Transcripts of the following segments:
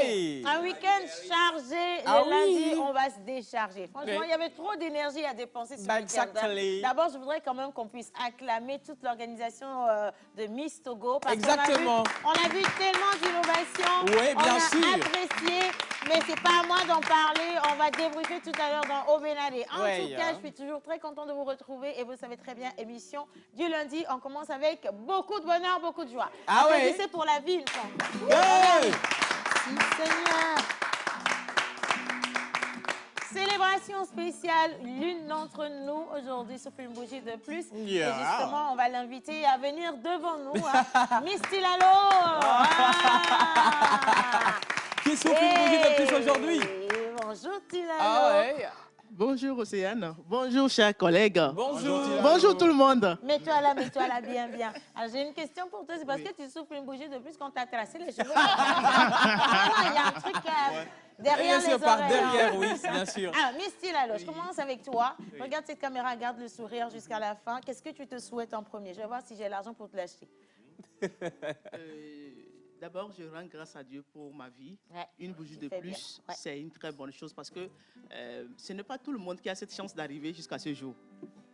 Hey! Un week-end chargé. Le lundi, on va se décharger. Franchement, il y avait trop d'énergie à dépenser ce week-end. D'abord, je voudrais quand même qu'on puisse acclamer toute l'organisation de Miss Togo. Parce Exactement. On a vu tellement d'innovations. Oui, bien sûr. On a apprécié. Mais c'est pas à moi d'en parler. On va débriefer tout à l'heure dans Obenade. En tout cas, je suis toujours très contente de vous retrouver. Et vous savez très bien, émission du lundi, on commence avec beaucoup de bonheur, beaucoup de joie. Ah oui. C'est pour la vie, une fois. Hey! Merci, Seigneur. Célébration spéciale, l'une d'entre nous aujourd'hui souffle une bougie de plus. Et justement, on va l'inviter à venir devant nous. Miss Tilalo. Qui souffle une bougie de plus aujourd'hui? Bonjour Tilalo. Ah ouais. Bonjour Océane. Bonjour chers collègues. Bonjour. Bonjour tout le monde. Mets-toi là, bien, bien. Alors j'ai une question pour toi, c'est parce que tu souffles une bougie de plus quand tu as tracé les cheveux. Il y a un truc derrière les oreilles. Par derrière, oui, bien sûr. Alors Miss Tilalo, je commence avec toi. Regarde cette caméra, garde le sourire jusqu'à la fin. Qu'est-ce que tu te souhaites en premier? Je vais voir si j'ai l'argent pour te l'acheter. D'abord, je rends grâce à Dieu pour ma vie. Une bougie de plus, c'est une très bonne chose parce que ce n'est pas tout le monde qui a cette chance d'arriver jusqu'à ce jour.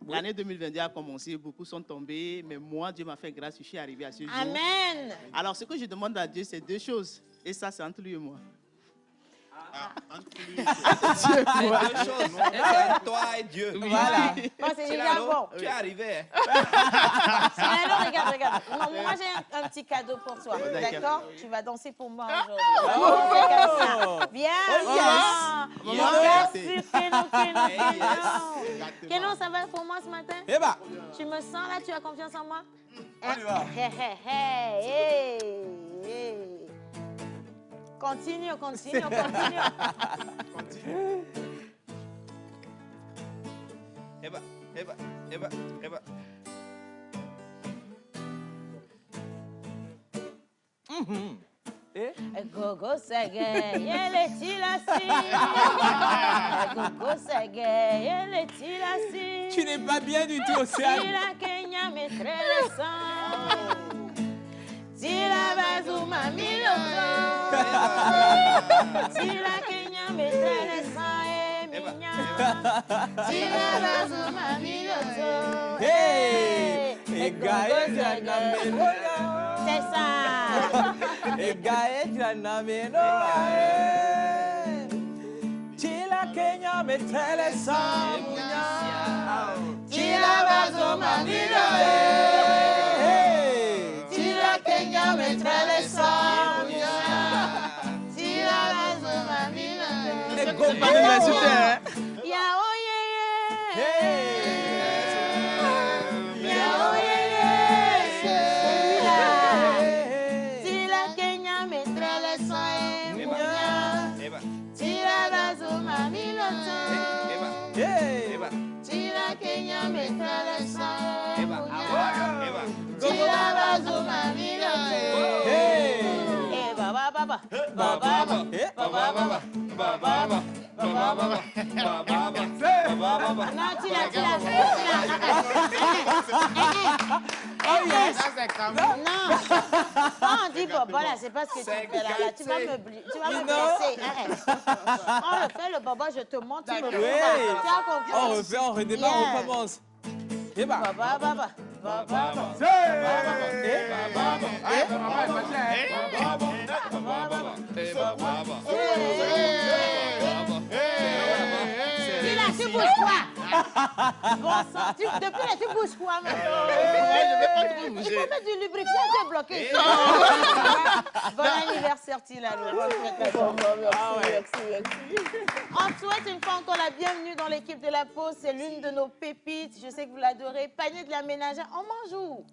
L'année 2022 a commencé, beaucoup sont tombés, mais moi, Dieu m'a fait grâce, je suis arrivé à ce jour. Amen. Alors, ce que je demande à Dieu, c'est deux choses. Et ça, c'est entre lui et moi. Entre lui et toi. Deux choses. Toi et Dieu. Voilà. Bon, c'est déjà bon. Tu es arrivé. Alors, regarde. Non, moi, j'ai un petit cadeau pour toi. D'accord? Tu vas danser pour moi aujourd'hui. C'est comme ça. Viens. Merci, Keno, ça va pour moi ce matin? Eh ben. Tu me sens là? Tu as confiance en moi? On y va. Continue. Eba. Gogo sege, yele tilasi. Gogo sege, yele tilasi. Tu n'es pas bien du tout, Océane. Tila Kenya mettrait le sang. Tila Bazuma Miloto. Tila Kenya mettrait le sang et mignon. Tila Bazuma Miloto. Hey! C'est ça. Chila Kenya metele samunya. Tila Bazuma Miloto. Tila Kenya mettrait le sang. Tila Bazuma Miloto. Yao Tila Kenya mettrait le sang. Tila Bazuma Miloto. Non, Tila. Non, on dit Baba là, c'est pas ce que tu fais là. Tu vas me blesser. On le fait, le Baba, je te montre, tu me On refait, on redémarre, on recommence. Et bah. Baba. Tu bouges quoi? Bon sang, depuis là, tu bouges quoi maintenant? Il faut mettre du lubrifiant, tu es bloqué. Bon anniversaire, Tilalo. Merci. On souhaite une fois encore la bienvenue dans l'équipe de la pause. C'est l'une de nos pépites. Je sais que vous l'adorez. Panier de la ménagère. On mange où?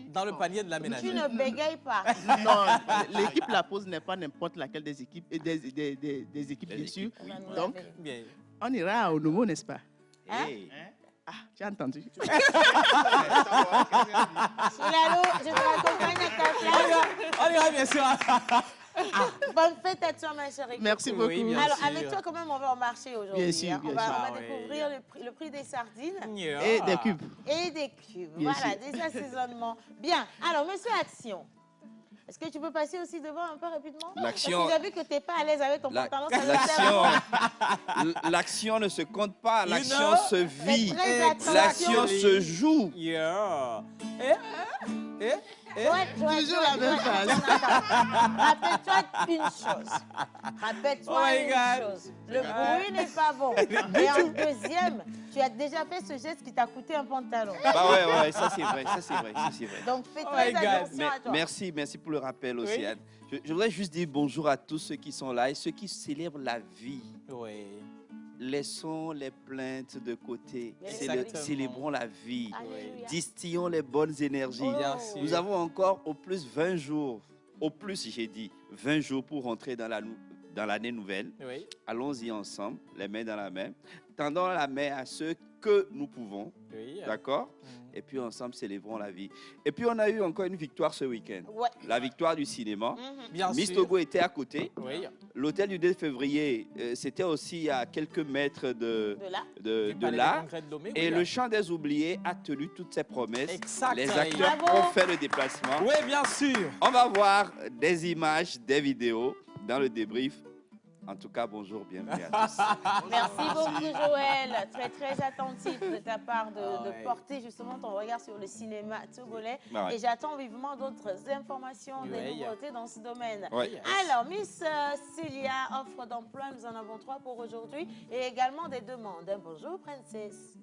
Dans le panier de la ménagère. Tu ne bégayes pas. Non, l'équipe La Pause n'est pas n'importe laquelle des équipes, des équipes bien sûr. Donc, on ira au nouveau, n'est-ce pas? Ah, tu as entendu? Tilalo, je te raccompagne à ta place. On ira bien sûr. Bonne fête à toi, ma chérie. Merci beaucoup. Oui, alors, avec toi, quand même, on va au marché aujourd'hui. Bien sûr, on va découvrir le prix des sardines. Et des cubes. Et des cubes. Bien voilà, sûr. des assaisonnements. Bien. Alors, monsieur Action, Est-ce que tu peux passer aussi devant un peu rapidement? L'action... J'ai vu que tu n'es pas à l'aise avec ton pantalon. L'action ne se compte pas, l'action se vit, l'action se joue. Yeah. Toujours la même phase. Rappelle-toi une chose. Rappelle-toi une chose. Le bruit n'est pas bon. Et en deuxième, tu as déjà fait ce geste qui t'a coûté un pantalon. Bah ouais, ça c'est vrai, Donc fais très attention à toi. Merci pour le rappel, Océane. Je voudrais juste dire bonjour à tous ceux qui sont là et ceux qui célèbrent la vie. Oui. Laissons les plaintes de côté. Célébrons la vie. Alléluia. Distillons les bonnes énergies. Oh. Nous avons encore au plus 20 jours. Au plus, j'ai dit 20 jours pour rentrer dans l'année nouvelle. Oui. Allons-y ensemble, les mains dans la main. Tendons la main à ceux que nous pouvons. Oui. D'accord? Et puis ensemble, célébrons la vie. Et puis on a eu encore une victoire ce week-end. Ouais. La victoire du cinéma. Bien Miss sûr. Togo était à côté. Oui. L'hôtel du 2 février, c'était aussi à quelques mètres de là. Et le chant des oubliés a tenu toutes ses promesses. Exact. Les acteurs Bravo. ont fait le déplacement. Oui, bien sûr. On va voir des images, des vidéos dans le débrief. En tout cas, bonjour, bienvenue à tous. Merci beaucoup, Joël. Très, très attentif de ta part de porter justement ton regard sur le cinéma togolais. Ah ouais. Et j'attends vivement d'autres informations, des Oui. nouveautés dans ce domaine. Ouais. Alors, Miss Célia, offre d'emploi, nous en avons 3 pour aujourd'hui. Et également des demandes. Bonjour, princesse.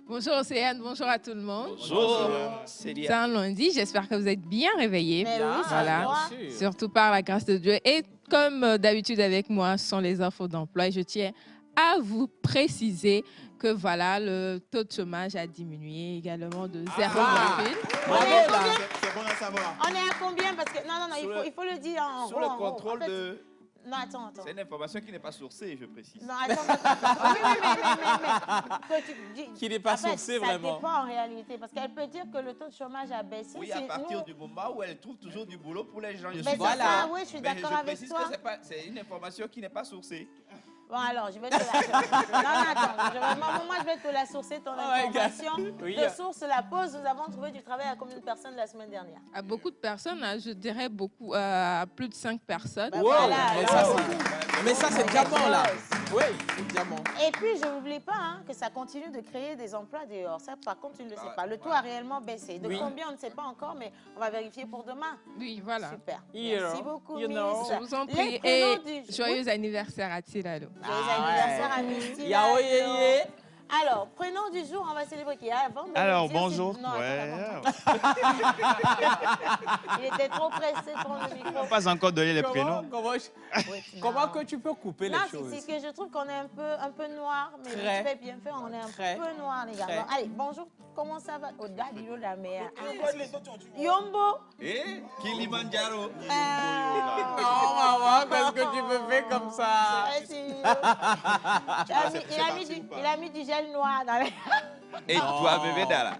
Bonjour Océane, bonjour à tout le monde. Bonjour, C'est Célia. un lundi, j'espère que vous êtes bien réveillés. Mais oui, ça Voilà. va. Bien sûr. Surtout par la grâce de Dieu. Et comme d'habitude avec moi, ce sont les infos d'emploi. Et je tiens à vous préciser que voilà, le taux de chômage a diminué également de 0,8. Bravo, là. C'est bon à savoir. On est à combien? Parce que non, il faut le dire en Sous gros. le en gros. contrôle En fait, de... Non, attends. C'est une information qui n'est pas sourcée, je précise. Non, attends. Oui, mais. Qui n'est pas en fait, sourcé vraiment. Ça dépend en réalité. Parce qu'elle peut dire que le taux de chômage a baissé. Oui, à Si partir nous- du moment où elle trouve toujours du boulot pour les gens. Je Mais suis c'est ça, Voilà. oui, je suis Mais d'accord je avec précise toi. que c'est une information qui n'est pas sourcée. Bon, alors, je vais te la... Non, attends. Moi, je vais te la sourcer, ton information. Oui. De source, la pause, nous avons trouvé du travail à combien de personnes la semaine dernière? À beaucoup de personnes, hein, je dirais beaucoup, à plus de 5 personnes. Bah, Wow, voilà, mais ça, c'est diamant, là. Oui, c'est diamant. Et puis, je n'oublie pas hein, que ça continue de créer des emplois dehors. Ça, par contre, tu ne le sais pas. Le taux a réellement baissé. De Oui. combien, on ne sait pas encore, mais on va vérifier pour demain. Oui, voilà. Super. You Merci know, beaucoup, you know. Miss. Je vous en Les prie. prénoms Et du- joyeux anniversaire à Tilalo. Joyeux anniversaire à Miss Yao Tilalo. yé. Alors, prénom du jour, on va célébrer qui avant de Alors, le dire, bonjour. c'est- Non, Ouais. attends. Il était trop pressé de prendre le micro. Pas encore donné les prénoms. Comment que tu peux couper Non, les choses? c'est que je trouve qu'on est un peu noir, mais Très. tu fais bien fait, on est un Très. peu noir, les gars. Très. Bon, allez, bonjour, comment ça va? Oh, Dadilo, la mère. Yombo. Et Kilimandjaro. Non, maman, qu'est-ce que tu me fais comme ça? Il a mis du gel noir dans les... Et toi, bébé Dara.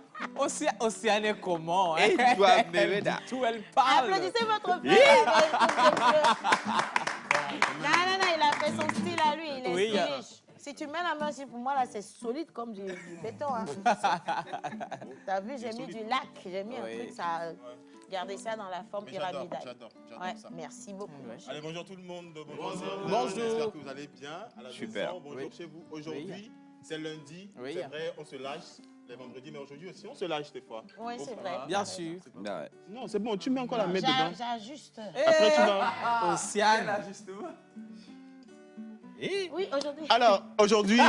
Océane est comment? Hein? Et toi, bébé Dara. Tout elle parle. Applaudissez votre frère. Non, il a fait son style à lui, il est Oui. stylish. Si tu mets la main sur pour moi, là, c'est solide comme du béton. Hein. T'as vu, j'ai mis du lac, j'ai mis un Oui. truc, ça... Gardez ça dans la forme Mais j'adore pyramidale. Ouais, ça. merci beaucoup. Allez, bonjour tout le monde. Bonjour. J'espère que vous allez bien à la Super. maison. Bonjour Oui. chez vous. Aujourd'hui, c'est lundi. Oui. C'est vrai, on se lâche les vendredis, mais aujourd'hui aussi, on se lâche des fois. Oui, c'est vrai. Bien sûr. Bah ouais. Non, c'est bon, tu mets encore la main dedans. J'ajuste. Après, tu vas... Océane. Oui, aujourd'hui. Alors, aujourd'hui,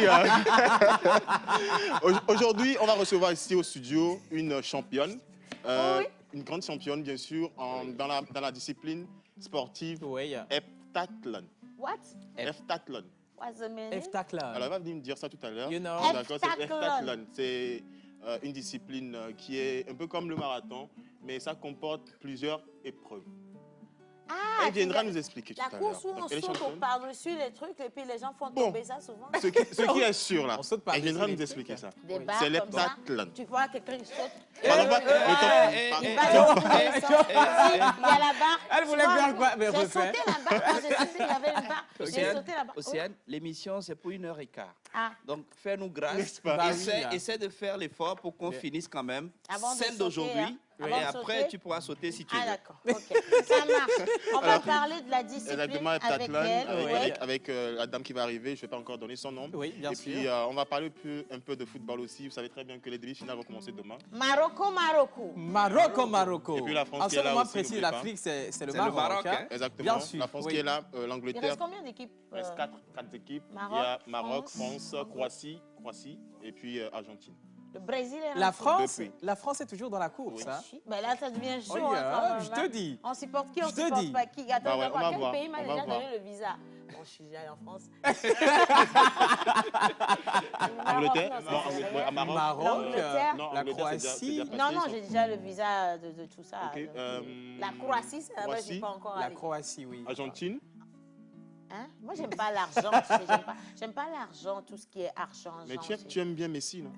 aujourd'hui, on va recevoir ici au studio une championne. Oui. Une grande championne, bien sûr, dans la discipline sportive Oui. heptathlon. What? Heptathlon. What's the meaning? F-Tac Alors, elle va venir me dire ça tout à l'heure. You know. D'accord, c'est Heptathlon. heptathlon. C'est une discipline qui est un peu comme le marathon, mais ça comporte plusieurs épreuves. Ah, Elle viendra nous expliquer tout la à l'heure. course où on Donc, elle est saute championne. par-dessus les trucs et puis les gens font Bon. tomber ça souvent. Ce qui est sûr, là, On saute par elle viendra dessus nous les expliquer trucs. ça. Des barres C'est comme ça. l'heptathlon. Tu vois quelqu'un qui saute. Pardon, pas- Il va Pardon. dans tous les sens. Il y a la barre. Elle voulait Tu vois, faire quoi? Mais j'ai refais. sauté la barre. Quand j'ai sauté, il y avait une barre. J'ai Océane, sauté la barre. Océane, l'émission, c'est pour 1h15. Ah. Donc, fais-nous grâce. N'est-ce pas? Bah oui, là. Essaie de faire l'effort pour qu'on finisse quand même. Avant de Celle sauter, d'aujourd'hui, hein. Et après, tu pourras sauter si tu veux. Ah, d'accord. OK. Ça marche. On va parler de la discipline exactement, avec elle. Avec la dame qui va arriver. Je ne vais pas encore donner son nom. Oui, bien sûr. Et puis, on va parler un peu de football aussi. Vous savez très bien que les demi-finales vont commencer demain. Marocco. Et puis la France En qui ce est là moment aussi, précis, l'Afrique, c'est le C'est le Maroc. Maroc, hein. Exactement. Bien sûr, La France oui. qui est là, Il l'Angleterre. reste combien d'équipes? Il reste 4 équipes. Maroc, Il y a Maroc, France, Croatie et puis Argentine. Le Brésil est La France, Depuis. la France est toujours dans la course. Hein. Ben là, ça devient chaud. Oh, yeah, quand même, je te dis. On supporte qui, on Je te supporte dis. pas qui. Attends, Bah ouais, on va quel voir, pays m'a on va déjà voir. donné le visa? Bon, je suis déjà allée en France. Angleterre, Non, non, ça, c'est ouais, rien. à Maroc. L'Angleterre. Non, la Angleterre, Croatie. c'est déjà Non, passé, ça. j'ai déjà le visa de tout ça. Ok, Donc, la Croatie, c'est là-bas, je Croatie. suis pas encore La allée. Croatie, oui. Argentine. Hein? Moi, j'aime pas l'argent. Tu sais, j'aime pas l'argent, tout ce qui est argent. Mais genre, tu aimes bien Messi, non?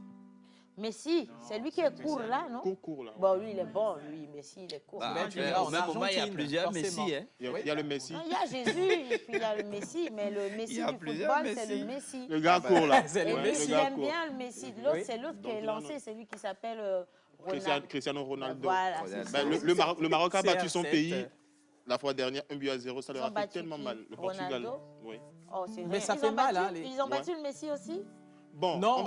Messi, c'est lui qui est court là, non? Court, là. Bon, lui, il est bon, lui. Messi, il est court. Bah, Mais tu mais verras, au en même moment, il y a Argentine, plusieurs forcément. Messi. Hein. Il y a le Messi. Non, il y a Jésus et puis il y a le Messi, mais le Messi Il y a du plusieurs football, c'est Messi. le Messi. Le gars court, là. C'est Et le lui, Messi. il aime bien le Messi. L'autre, Oui. c'est l'autre qui est Donc, lancé, c'est lui qui s'appelle Ronaldo. Cristiano Ronaldo. Voilà, Voilà. c'est Ben, ça. le Maroc a battu son CR7. pays la fois dernière, 1-0. Ça leur Ils a ont fait battu tellement qui? mal. Le Portugal. Ronaldo? Oui. Oh, c'est Mais rien. ça Ils fait ont mal, battu- hein, les- Ils ont battu le Messi aussi? Bon, Non. on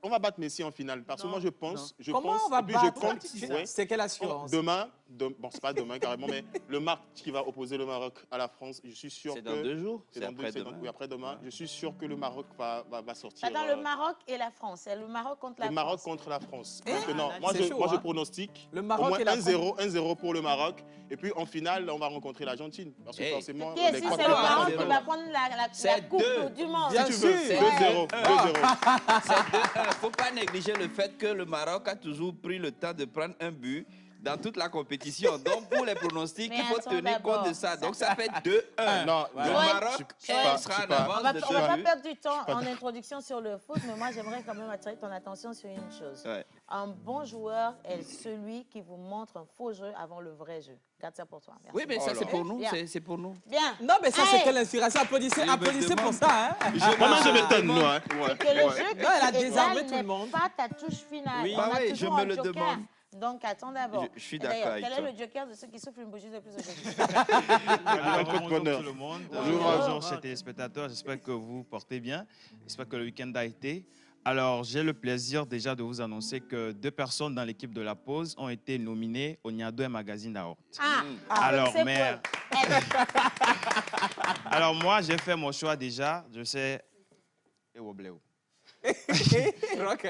va battre Messi en finale. Parce que moi, je pense. Comment on va et puis battre? je compte. Ouais. C'est quelle assurance? Demain, bon, c'est pas demain carrément, mais le match qui va opposer le Maroc à la France, je suis sûr que. C'est dans 2 jours. C'est C'est dans après deux- demain. oui, après-demain. Je suis sûr que le Maroc va sortir. Attends, le Maroc et la France. C'est le Maroc contre la le France. Maroc contre la France. Eh, Maintenant, moi, c'est je chaud, pronostique Le au Maroc moins et la 1-0 pour le Maroc. Et puis en finale, on va rencontrer l'Argentine. Parce que Eh. forcément, Qui est-ce les que trois c'est le premiers Maroc sont qui pas va prendre la C'est coupe deux. du monde? Bien Si tu sûr. veux, 2-0. 2-0. C'est 2-1. Il ne faut pas négliger le fait que le Maroc a toujours pris le temps de prendre un but dans toute la compétition. Donc, pour les pronostics, Mais il faut attends tenir d'abord. compte de ça. Donc, ça fait 2-1. Non, Le ouais. Maroc Je suis pas- sera je suis en pas- avance On va de pas 2 buts. perdre du temps en introduction sur le foot, mais moi, j'aimerais quand même attirer ton attention sur une chose. Ouais. Un bon joueur est celui qui vous montre un faux jeu avant le vrai jeu. Garde ça pour toi. Merci. Oui, mais ça, c'est pour nous. Bien. C'est pour nous. Bien. Non, mais ça, Allez. c'est quelle inspiration. Applaudissez pour ça. Hein. Moi, je m'étonne, moi. hein. C'est que le jeu que Ouais, elle a tu désarmé étales tout le n'est monde. pas ta touche finale. Oui. On Bah a oui, toujours je me un le joker. demande. Donc, attends d'abord. Je suis Et d'accord d'ailleurs, avec quel toi. est le joker de ceux qui soufflent une bougie de plus aujourd'hui? Un coup de Bonjour bonheur. tout le monde. Bonjour. Bonjour chers téléspectateurs. J'espère que vous portez bien. J'espère que le week-end a été. Alors, j'ai le plaisir déjà de vous annoncer que 2 personnes dans l'équipe de la pause ont été nominées au Niadoé Magazine Award. Alors, c'est mais- pour elle. Alors, moi, j'ai fait mon choix déjà. Je sais. Et Wobléo. Ok.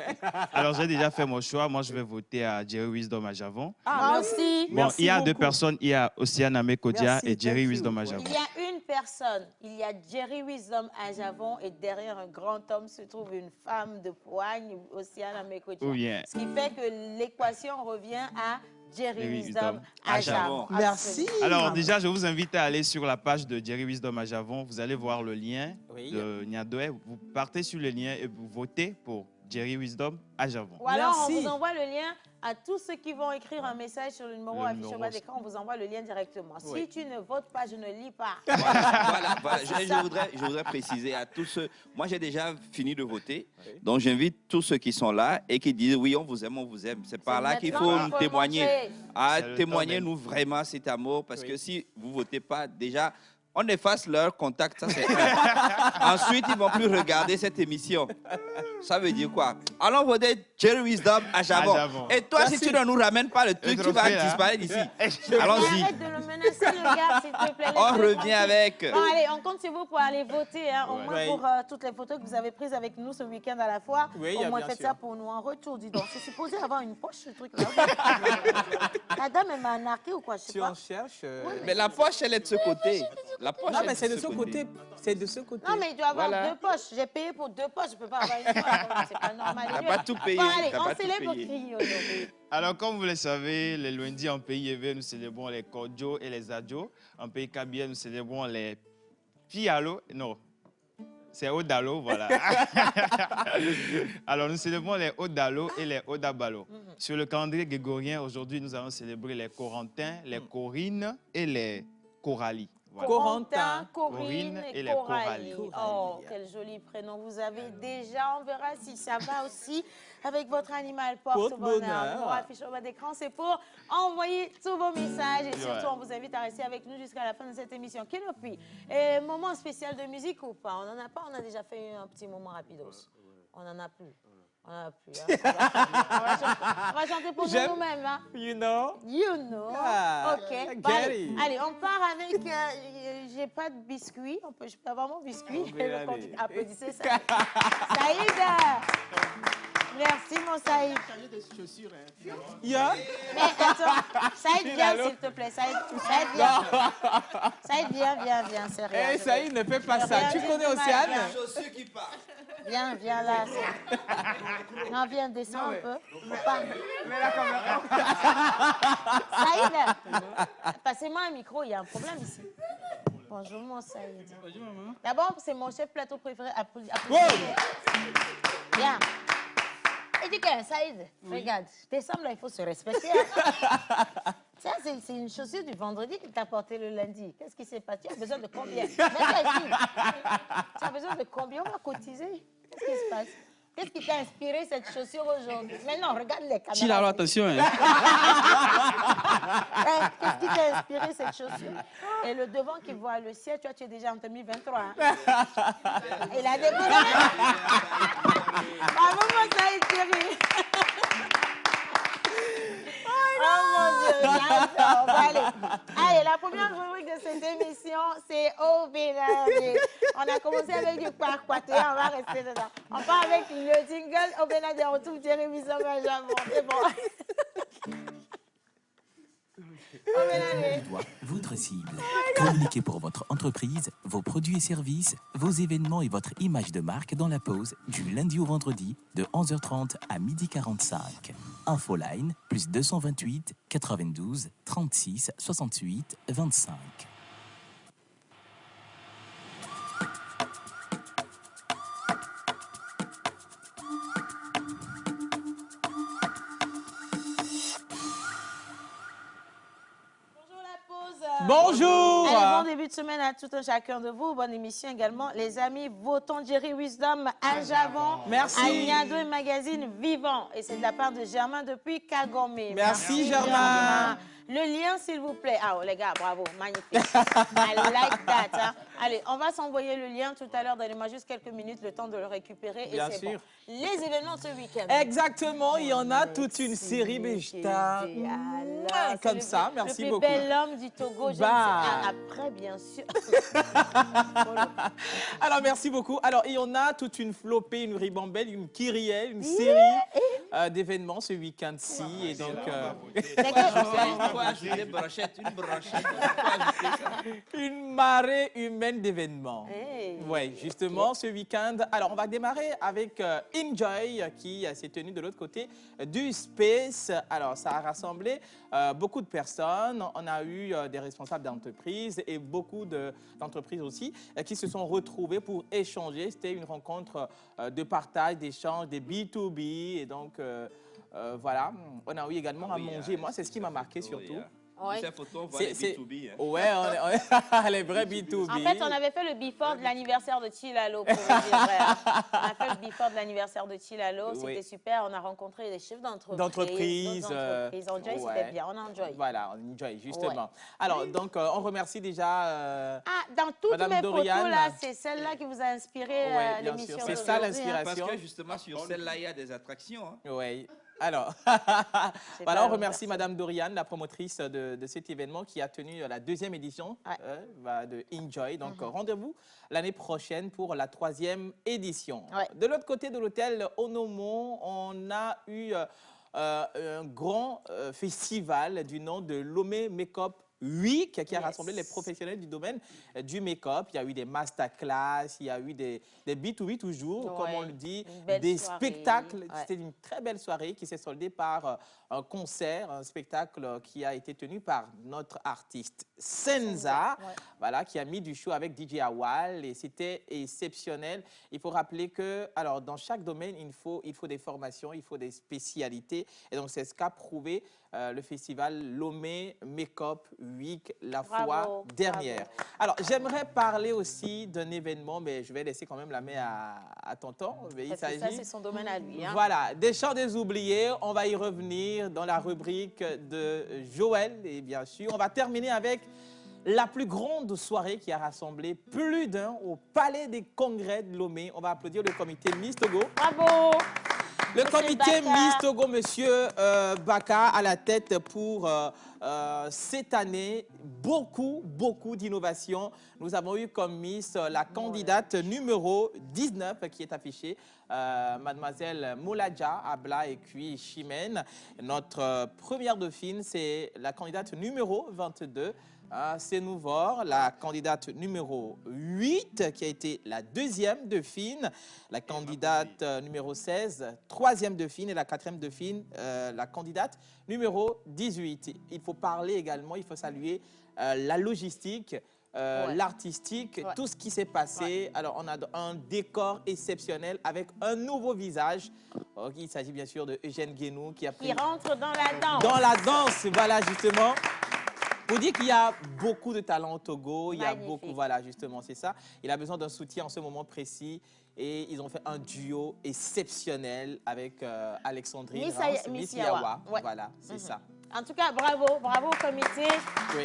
Alors, j'ai déjà fait mon choix. Moi, je vais voter à Jerry Wisdom à Javon. Moi aussi. Bon, Merci il y a 2 beaucoup. personnes. Il y a Océane Amé Kodia Merci, et Jerry thank you. Wisdom à Javon. Il y a une personne, il y a Jerry Wisdom à Javon et derrière un grand homme se trouve une femme de poigne, Océane Amekodia. Oh, yeah. Ce qui fait que l'équation revient à Jerry Jerry Wisdom Wisdom à à Javon. Javon. Merci. Alors déjà, je vous invite à aller sur la page de Jerry Wisdom à Javon. Vous allez voir le lien Oui. de Niadoé. Vous partez sur le lien et vous votez pour Jerry Wisdom à Javon. Ou alors, on Merci. vous envoie le lien à tous ceux qui vont écrire un message sur le numéro Le affiché au numéro. bas d'écran. On vous envoie le lien directement. Oui. Si tu ne votes pas, je ne lis pas. Voilà. C'est Je ça. voudrais préciser à tous ceux. Moi, j'ai déjà fini de voter. Donc, j'invite tous ceux qui sont là et qui disent oui, on vous aime, on vous aime. C'est par là qu'il faut nous témoigner. C'est le temps Témoignez-nous vraiment cet amour parce que si vous ne votez pas, déjà, on efface leur contact. Ça, c'est un. Ensuite, ils ne vont plus regarder cette émission. Ça veut dire quoi? Allons voter Jerry Wisdom à Javon. À Javon. Et toi, Merci. si tu ne nous ramènes pas le truc, tu vas trophée, là. disparaître d'ici. Mais Allons-y. arrête de le menacer, le gars, s'il te plaît. On Laisse-le revient tranquille. avec. Bon, allez, on compte sur vous pour aller voter, hein, au Ouais. moins Oui. pour toutes les photos que vous avez prises avec nous ce week-end à la fois. Oui, au moins, bien faites sûr. ça pour nous en retour, dis donc. C'est supposé avoir une poche, ce truc-là. La dame, elle m'a narqué ou quoi, je sais Tu pas. en cherches. Mais la poche, elle est de ce côté. La poche, Non, elle mais est c'est de ce côté. C'est de ce côté. Non, mais il doit avoir Voilà. 2 poches. J'ai payé pour 2 poches, je peux pas avoir une poche. C'est pas normal. T'as pas tout payé. Bon, allez, T'as on pas tout célèbre pour payé. crier aujourd'hui. Alors, comme vous le savez, les lundis en pays éveillé, nous célébrons les Kodjo et les Adjo. En pays Kabien, nous célébrons les Pialo. Non, c'est Odalo, voilà. Alors, nous célébrons les Odalo et les Odabalo. Sur le calendrier grégorien, aujourd'hui, nous allons célébrer les Corentins, les Corines et les Coralie. Corentin, Corinne Corinne et et les Coralie. Coralie. Oh, quel joli prénom vous avez déjà. On verra si ça va aussi avec votre animal porte-bonheur. Mon affiche au bas d'écran, c'est pour envoyer tous vos messages et surtout, on vous invite à rester avec nous jusqu'à la fin de cette émission. Kenopi, moment spécial de musique ou pas? On n'en a pas, on a déjà fait un petit moment rapidos. On n'en a plus. On n'en a plus. Hein. On va chanter pour nous-mêmes. Hein. You know. You know. Ah, OK. Bon, Gary. allez, on part avec... j'ai pas de biscuit. Je peux avoir mon biscuit. Applaudissez ça. Saïd. Merci, mon Saïd. Yeah. Mais attends, Saïd, viens, s'il te plaît. Saïd, viens. Saïd, viens, c'est rien. Eh, Saïd, ne fais pas ça. Tu connais Océane? Chaussures qui partent. Viens là. Non, viens, descends un peu. Mais la caméra. Saïd, passez-moi un micro, il y a un problème ici. Bonjour, mon Saïd. Bonjour, maman. D'abord, c'est mon chef plateau préféré. Viens. Et dis que Saïd, regarde, tes sommes là, il faut se respecter. Hein. Ça, c'est une chaussure du vendredi que tu as portée le lundi. Qu'est-ce qui s'est passé? Tu as besoin de combien? Mets-toi ici. Tu as besoin de combien? On va cotiser. Qu'est-ce qui se passe? Qu'est-ce qui t'a inspiré cette chaussure aujourd'hui? Mais non, regarde les caméras. Chila, alors attention. Hein. Qu'est-ce qui t'a inspiré cette chaussure? Et le devant qui voit le ciel, tu es déjà en 2023. Hein? Et la découverte. Bravo, mon Saïd chéri. Oh mon Dieu, j'adore. Allez, la première rubrique de cette émission, c'est Au Bénadé. On a commencé avec du parquaté, on va rester dedans. On part avec le jingle Au Bénadé. On retrouve Thierry Wissam à Javon. C'est bon. Votre cible. Communiquez pour votre entreprise, vos produits et services, vos événements et votre image de marque dans la pause du lundi au vendredi de 11h30 à 12h45. Infoline plus 228 92 36 68 25. Bonjour. Allez, bon début de semaine à tout un chacun de vous. Bonne émission également. Les amis, votons Jerry Wisdom à Javon. Merci. À Niado et Magazine Vivant. Et c'est de la part de Germain depuis Kagome. Merci, Germain. Le lien, s'il vous plaît. Ah, les gars, bravo, magnifique. I like that. Hein. Allez, on va s'envoyer le lien tout à l'heure. Donnez-moi juste quelques minutes, le temps de le récupérer. Bien et c'est sûr. bon. Les événements de ce week-end. Exactement, il y en a toute une série Bejta. Comme ça, merci beaucoup. Le plus bel homme du Togo, je après, bien sûr. Alors, merci beaucoup. Alors, il y en a toute une flopée, une ribambelle, une kyrielle, une série d'événements ce week-end-ci. Et donc... Ajouter brochette, une brochette. Une marée humaine d'événements. Hey. Oui, justement, ce week-end. Alors, on va démarrer avec Enjoy, qui s'est tenu de l'autre côté du Space. Alors, ça a rassemblé beaucoup de personnes. On a eu des responsables d'entreprises et beaucoup d'entreprises aussi qui se sont retrouvés pour échanger. C'était une rencontre de partage, d'échange, des B2B. Et donc... voilà, on a eu également à manger. Moi, c'est ce qui m'a marqué surtout. Ouais. Ces photos, on voit les B2B. Hein. Ouais, les vrais B2B. En fait, on avait fait le before de l'anniversaire de Chilalo, pour vous dire vrai. On a fait le before de l'anniversaire de Chilalo, c'était super. On a rencontré des chefs d'entreprise. Enjoy, c'était bien, on a enjoy. Voilà, on enjoy, justement. Ouais. Alors, donc, on remercie déjà dans toutes Madame mes Doriane. photos, là, c'est celle-là qui vous a inspiré l'émission. C'est ça l'inspiration. Parce que justement, sur celle-là, il y a des attractions. Hein. Oui. Alors, voilà, on remercie Madame Doriane, la promotrice de cet événement qui a tenu la deuxième édition de Enjoy. Donc, rendez-vous l'année prochaine pour la 3e édition. Ouais. De l'autre côté de l'hôtel Onomo, on a eu un grand festival du nom de Lomé Makeup Week qui a rassemblé les professionnels du domaine du make-up. Il y a eu des masterclass, il y a eu des B2B toujours, comme on le dit, des spectacles. C'était une très belle soirée qui s'est soldée par un concert, un spectacle qui a été tenu par notre artiste Senza, voilà, qui a mis du show avec DJ Awal et c'était exceptionnel. Il faut rappeler que, alors, dans chaque domaine, il faut des formations, il faut des spécialités et donc c'est ce qu'a prouvé le festival Lomé Make-up Week la fois dernière. Alors, j'aimerais parler aussi d'un événement, mais je vais laisser quand même la main à Tonton. Parce que ça, c'est son domaine à lui. Hein. Voilà, des chants des oubliés, on va y revenir dans la rubrique de Joël. Et bien sûr, on va terminer avec la plus grande soirée qui a rassemblé plus d'un au Palais des Congrès de Lomé. On va applaudir le comité Miss Togo. Bravo! Le comité Miss Togo, Monsieur Baka, à la tête pour cette année. Beaucoup d'innovations. Nous avons eu comme Miss la candidate numéro 19 qui est affichée, Mademoiselle Moladja Abla et puis Chimène. Notre première dauphine, c'est la candidate numéro 22. C'est Nouvor, la candidate numéro 8, qui a été la deuxième dauphine, la candidate numéro 16, troisième dauphine, et la quatrième dauphine, la candidate numéro 18. Il faut parler également, il faut saluer la logistique, l'artistique, tout ce qui s'est passé. Alors, on a un décor exceptionnel avec un nouveau visage. Il s'agit bien sûr de Eugène Guénou qui a pris... Qui rentre dans la danse. Dans la danse, voilà, justement. Pour dire qu'il y a beaucoup de talent au Togo, il y a beaucoup, voilà, justement, c'est ça. Il a besoin d'un soutien en ce moment précis et ils ont fait un duo exceptionnel avec Alexandrine Miss Yawa. Voilà, c'est ça. En tout cas, bravo au comité. Oui.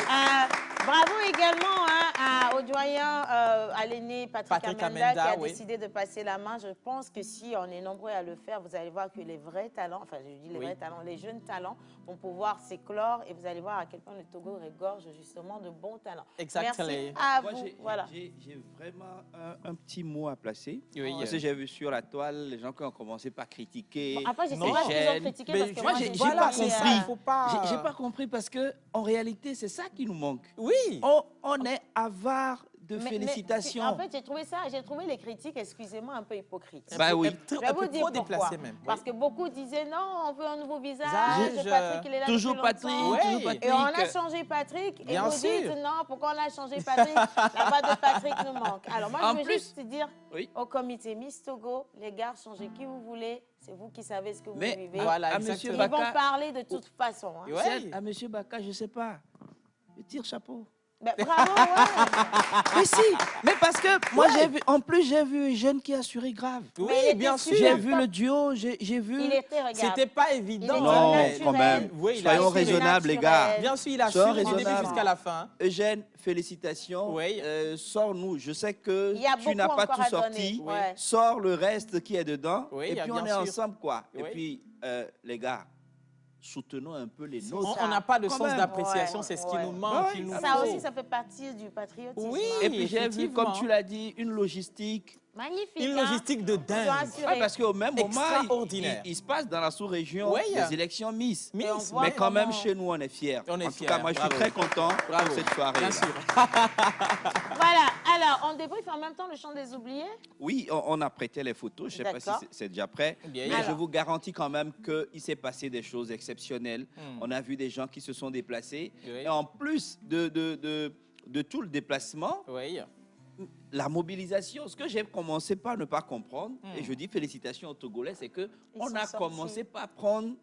Bravo également au doyen, à l'aîné Patrick Amenda qui a décidé de passer la main. Je pense que si on est nombreux à le faire, vous allez voir que les vrais talents, enfin je dis les vrais talents, les jeunes talents vont pouvoir s'éclore et vous allez voir à quel point le Togo regorge justement de bons talents. Exactement. Merci à vous. Voilà. J'ai vraiment un petit mot à placer. Parce que j'ai vu sur la toile les gens qui ont commencé par critiquer. Bon, après, je sais pas qu'ils ont critiqué parce que moi, j'ai pas compris. J'ai pas compris parce que en réalité, c'est ça qui nous manque. Oui. On est avare de félicitations. En fait, j'ai trouvé les critiques, excusez-moi, un peu hypocrites. Bah oui. Je vais vous dire pourquoi. Parce que beaucoup disaient non, on veut un nouveau visage. Patrick, il est là toujours Patrick. Et on a changé Patrick. Et vous dites non, pourquoi on a changé Patrick? La voix de Patrick nous manque. Alors moi, je veux juste dire au comité Miss Togo, les gars, changez qui vous voulez. C'est vous qui savez ce que vous vivez. Voilà, ils vont parler de toute façon. Hein. À M. Baka, je ne sais pas. Je tire chapeau. Ben, bravo, Mais si, mais parce que moi j'ai vu, en plus j'ai vu un jeune qui a assuré grave. Oui, bien sûr. J'ai vu le duo, j'ai vu. Il était, regarde. C'était pas évident. Non, quand même. Soyons raisonnables, les gars. Bien sûr, il a assuré du début jusqu'à la fin. Eugène, félicitations. Sors-nous. Je sais que tu n'as pas tout sorti. Sors le reste qui est dedans. Et puis on est ensemble, quoi. Et puis, les gars, soutenons un peu les nôtres. On n'a pas de sens d'appréciation, c'est ce qui nous manque. Ça aussi, ça fait partie du patriotisme. Oui, et puis j'ai vu, comme tu l'as dit, une logistique. Magnifique. Une logistique de dingue. Parce qu'au même moment, il se passe dans la sous-région des élections Miss. Mais quand même, chez nous, on est fiers. En tout cas, moi, je suis très content pour cette soirée. Bien sûr. Voilà. Alors, on débriefe en même temps le chant des oubliés? Oui, on a prêté les photos. Je ne sais pas si c'est déjà prêt. Mais je vous garantis quand même qu'il s'est passé des choses exceptionnelles. On a vu des gens qui se sont déplacés. Et en plus de tout le déplacement, la mobilisation, ce que j'ai commencé par ne pas comprendre, et je dis félicitations aux Togolais, c'est qu'on a commencé par prendre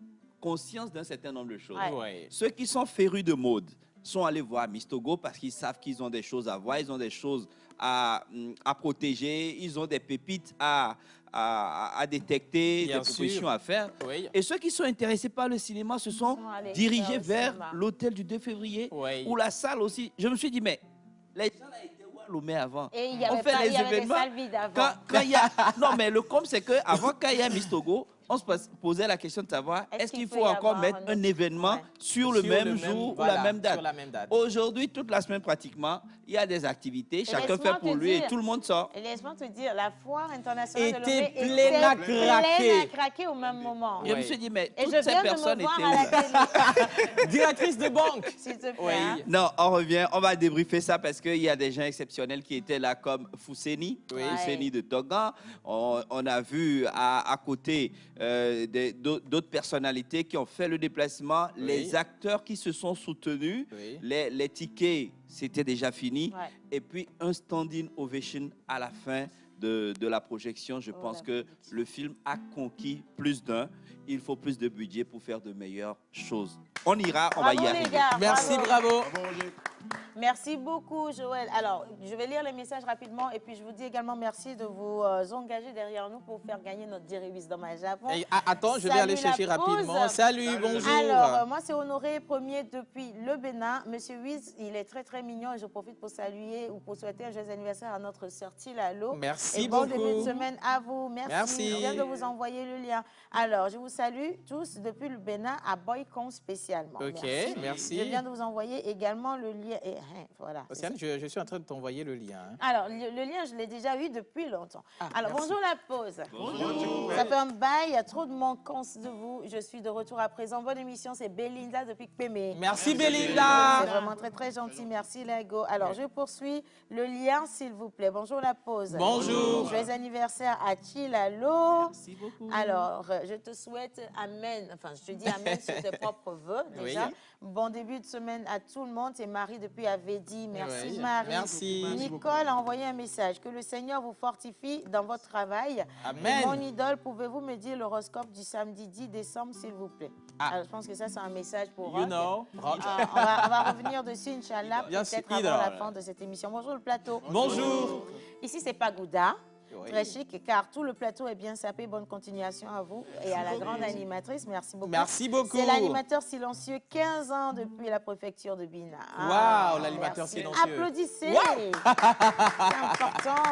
conscience d'un certain nombre de choses. Ceux qui sont férus de mode sont allés voir Miss Togo parce qu'ils savent qu'ils ont des choses à voir, ils ont des choses à protéger, ils ont des pépites à détecter, des propositions à faire. Et ceux qui sont intéressés par le cinéma se sont dirigés vers l'hôtel du 2 février ou la salle aussi. Je me suis dit, mais les gens ont été où Lomé avant? Et il y avait, des salles vides avant. Non, mais le com, c'est qu'avant, quand il y a Miss Togo, on se posait la question de savoir est-ce qu'il faut encore mettre un événement sur le même jour ou la même date. Aujourd'hui, toute la semaine pratiquement, il y a des activités, chacun fait pour lui et tout le monde sort. Et laisse-moi te dire, la foire internationale de Lomé était pleine à craquer au même moment. Je me suis dit, mais toutes ces personnes étaient où? Directrice de banque. S'il te plaît. Non, on revient, on va débriefer ça parce qu'il y a des gens exceptionnels qui étaient là comme Fousseni, Fousseni de Togan. On a vu à côté d'autres personnalités qui ont fait le déplacement, les acteurs qui se sont soutenus, les tickets, c'était déjà fini. Et puis un standing ovation à la fin de la projection, je pense que le film a conquis plus d'un. Il faut plus de budget pour faire de meilleures choses. On ira, on va y arriver. Gars, merci, bravo. Merci beaucoup, Joël. Alors, je vais lire les messages rapidement et puis je vous dis également merci de vous engager derrière nous pour faire gagner notre Jerry Wisdom à Japon. Et, attends, je vais aller chercher rapidement. Salut, bonjour. Alors, moi, c'est Honoré Premier depuis le Bénin. Monsieur Wiz, il est très, très mignon et je profite pour saluer ou pour souhaiter un joyeux anniversaire à notre sœur Tilalo. Merci et beaucoup. Bon début de semaine à vous. Merci. Je viens de vous envoyer le lien. Alors, je vous salue tous depuis le Bénin à Boycon spécialement. Ok, merci. Je viens de vous envoyer également le lien. Et, voilà. Océane, je suis en train de t'envoyer le lien. Hein. Alors, le lien, je l'ai déjà eu depuis longtemps. Alors, merci. bonjour la pause. Bonjour. Ça fait un bail, il y a trop de manquance de vous. Je suis de retour à présent. Bonne émission, c'est Belinda depuis Pémé. Merci Belinda. C'est vraiment très, très gentil. Merci, Lego. Alors, je poursuis. Le lien, s'il vous plaît. Bonjour la pause. Bonjour. Joyeux anniversaire à Chilalo. Merci beaucoup. Alors, je te souhaite amen. Enfin, je te dis amen sur tes propres vœux, déjà. Oui. Bon début de semaine à tout le monde. C'est Marie depuis Avedi. Merci, Oui. Marie. Merci. Nicole a envoyé un message. Que le Seigneur vous fortifie dans votre travail. Amen. Et mon idole, pouvez-vous me dire l'horoscope du samedi 10 décembre, s'il vous plaît? Alors, je pense que ça, c'est un message pour Rock. You know, Rock. On va revenir dessus, Inch'Allah, Bien peut-être sûr, avant la idole. fin de cette émission. Bonjour le plateau. Bonjour. Ici, c'est Pagoda. Oui. Très chic, car tout le plateau est bien sapé. Bonne continuation à vous et à la grande animatrice. Merci beaucoup. Merci beaucoup. C'est l'animateur silencieux, 15 ans depuis la préfecture de Bina. Waouh, l'animateur merci. silencieux. Applaudissez. Wow. C'est important.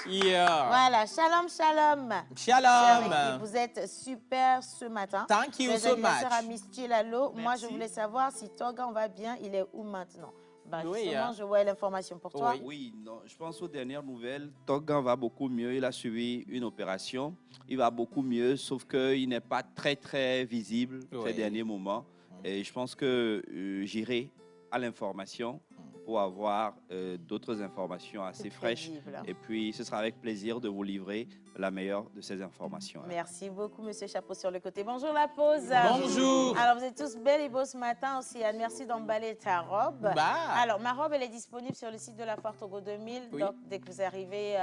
Yeah. Voilà, shalom, shalom. Shalom. Chers équipes, vous êtes super ce matin. Thank you Les so anniversaires much. à Miss Chilalo. Moi, je voulais savoir si Togan va bien. Il est où maintenant? Bah, Oui, justement, je vois l'information pour toi. Oui, non, je pense aux dernières nouvelles. Togan va beaucoup mieux. Il a suivi une opération. Il va beaucoup mieux, sauf qu'il n'est pas très, très visible ces derniers moments. Et je pense que j'irai à l'information pour avoir d'autres informations assez fraîches. Et puis, ce sera avec plaisir de vous livrer la meilleure de ces informations. Merci beaucoup, Monsieur Chapeau sur le côté. Bonjour la pause. Bonjour. Alors, vous êtes tous belles et beaux ce matin aussi. Anne, merci d'emballer ta robe. Bah. Alors, ma robe, elle est disponible sur le site de la Foire Togo 2000. Oui. Donc, dès que vous arrivez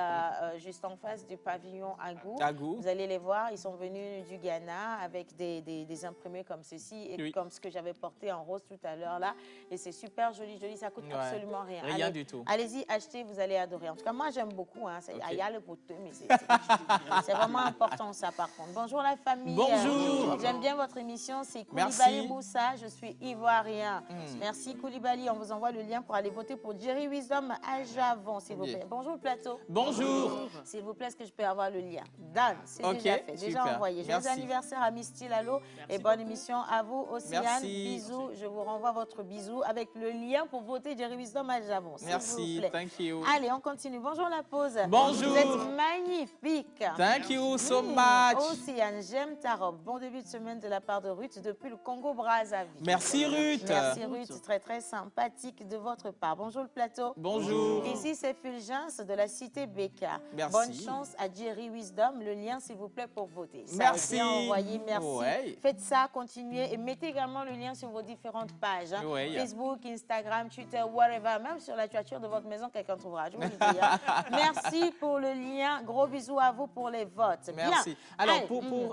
juste en face du pavillon Agou, vous allez les voir. Ils sont venus du Ghana avec des imprimés comme ceci et comme ce que j'avais porté en rose tout à l'heure là. Et c'est super joli, joli. Ça coûte absolument rien. Rien du tout. Allez-y, achetez, vous allez adorer. En tout cas, moi, j'aime beaucoup. Hein. Il y a le poteux, mais c'est vraiment important ça par contre. Bonjour la famille. Bonjour. J'aime bien votre émission. C'est Merci. Koulibaly Moussa. Je suis ivoirien. Merci Koulibaly. On vous envoie le lien pour aller voter pour Jerry Wisdom à Javon, s'il vous plaît. Bonjour le plateau. Bonjour. S'il vous plaît, est-ce que je peux avoir le lien? Dan, c'est déjà fait, déjà super. envoyé. Joyeux anniversaire à Miss Tilalo et bonne émission à vous, Océane. Merci. Bisous. Je vous renvoie votre bisou avec le lien pour voter Jerry Wisdom à Javon. Merci. Thank you. Allez, on continue. Bonjour la pause. Bonjour. Vous êtes magnifique. Thank you so much. Océane, j'aime ta robe. Bon début de semaine de la part de Ruth depuis le Congo-Brazzaville. Merci Ruth. Merci Ruth, très très sympathique de votre part. Bonjour le plateau. Bonjour. Ici c'est Fulgence de la cité Becca. Merci. Bonne chance à Jerry Wisdom. Le lien s'il vous plaît pour voter. Ça Merci. Bien envoyé, merci. Ouais. Faites ça, continuez et mettez également le lien sur vos différentes pages. Hein. Ouais. Facebook, Instagram, Twitter, whatever. Même sur la toiture de votre maison, quelqu'un trouvera. Je vous le dis. Hein. Merci pour le lien. Gros bisous à vous pour les votes. Merci. Bien. Alors,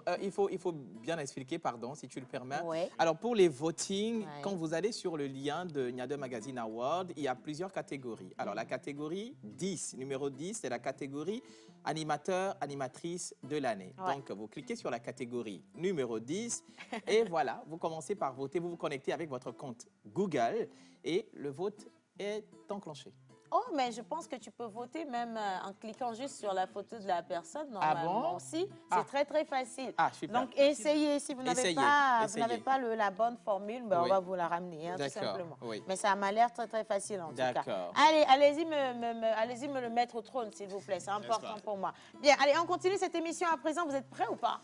Allez. il faut bien expliquer, pardon, si tu le permets. Ouais. Alors, pour les votings, quand vous allez sur le lien de Nyado Magazine Award, il y a plusieurs catégories. Alors, la catégorie 10, numéro 10, c'est la catégorie animateur, animatrice de l'année. Ouais. Donc, vous cliquez sur la catégorie numéro 10 et voilà, vous commencez par voter. Vous vous connectez avec votre compte Google et le vote est enclenché. Oh, mais je pense que tu peux voter même en cliquant juste sur la photo de la personne, normalement aussi. C'est très, très facile. Ah, super. Donc, essayez. Si vous n'avez pas la bonne formule, ben, Oui. on va vous la ramener, hein, tout D'accord, simplement. oui. Mais ça m'a l'air très, très facile en tout cas. D'accord. Allez, allez-y me le mettre au trône, s'il vous plaît. C'est important pour moi. Bien, allez, on continue cette émission à présent. Vous êtes prêts ou pas?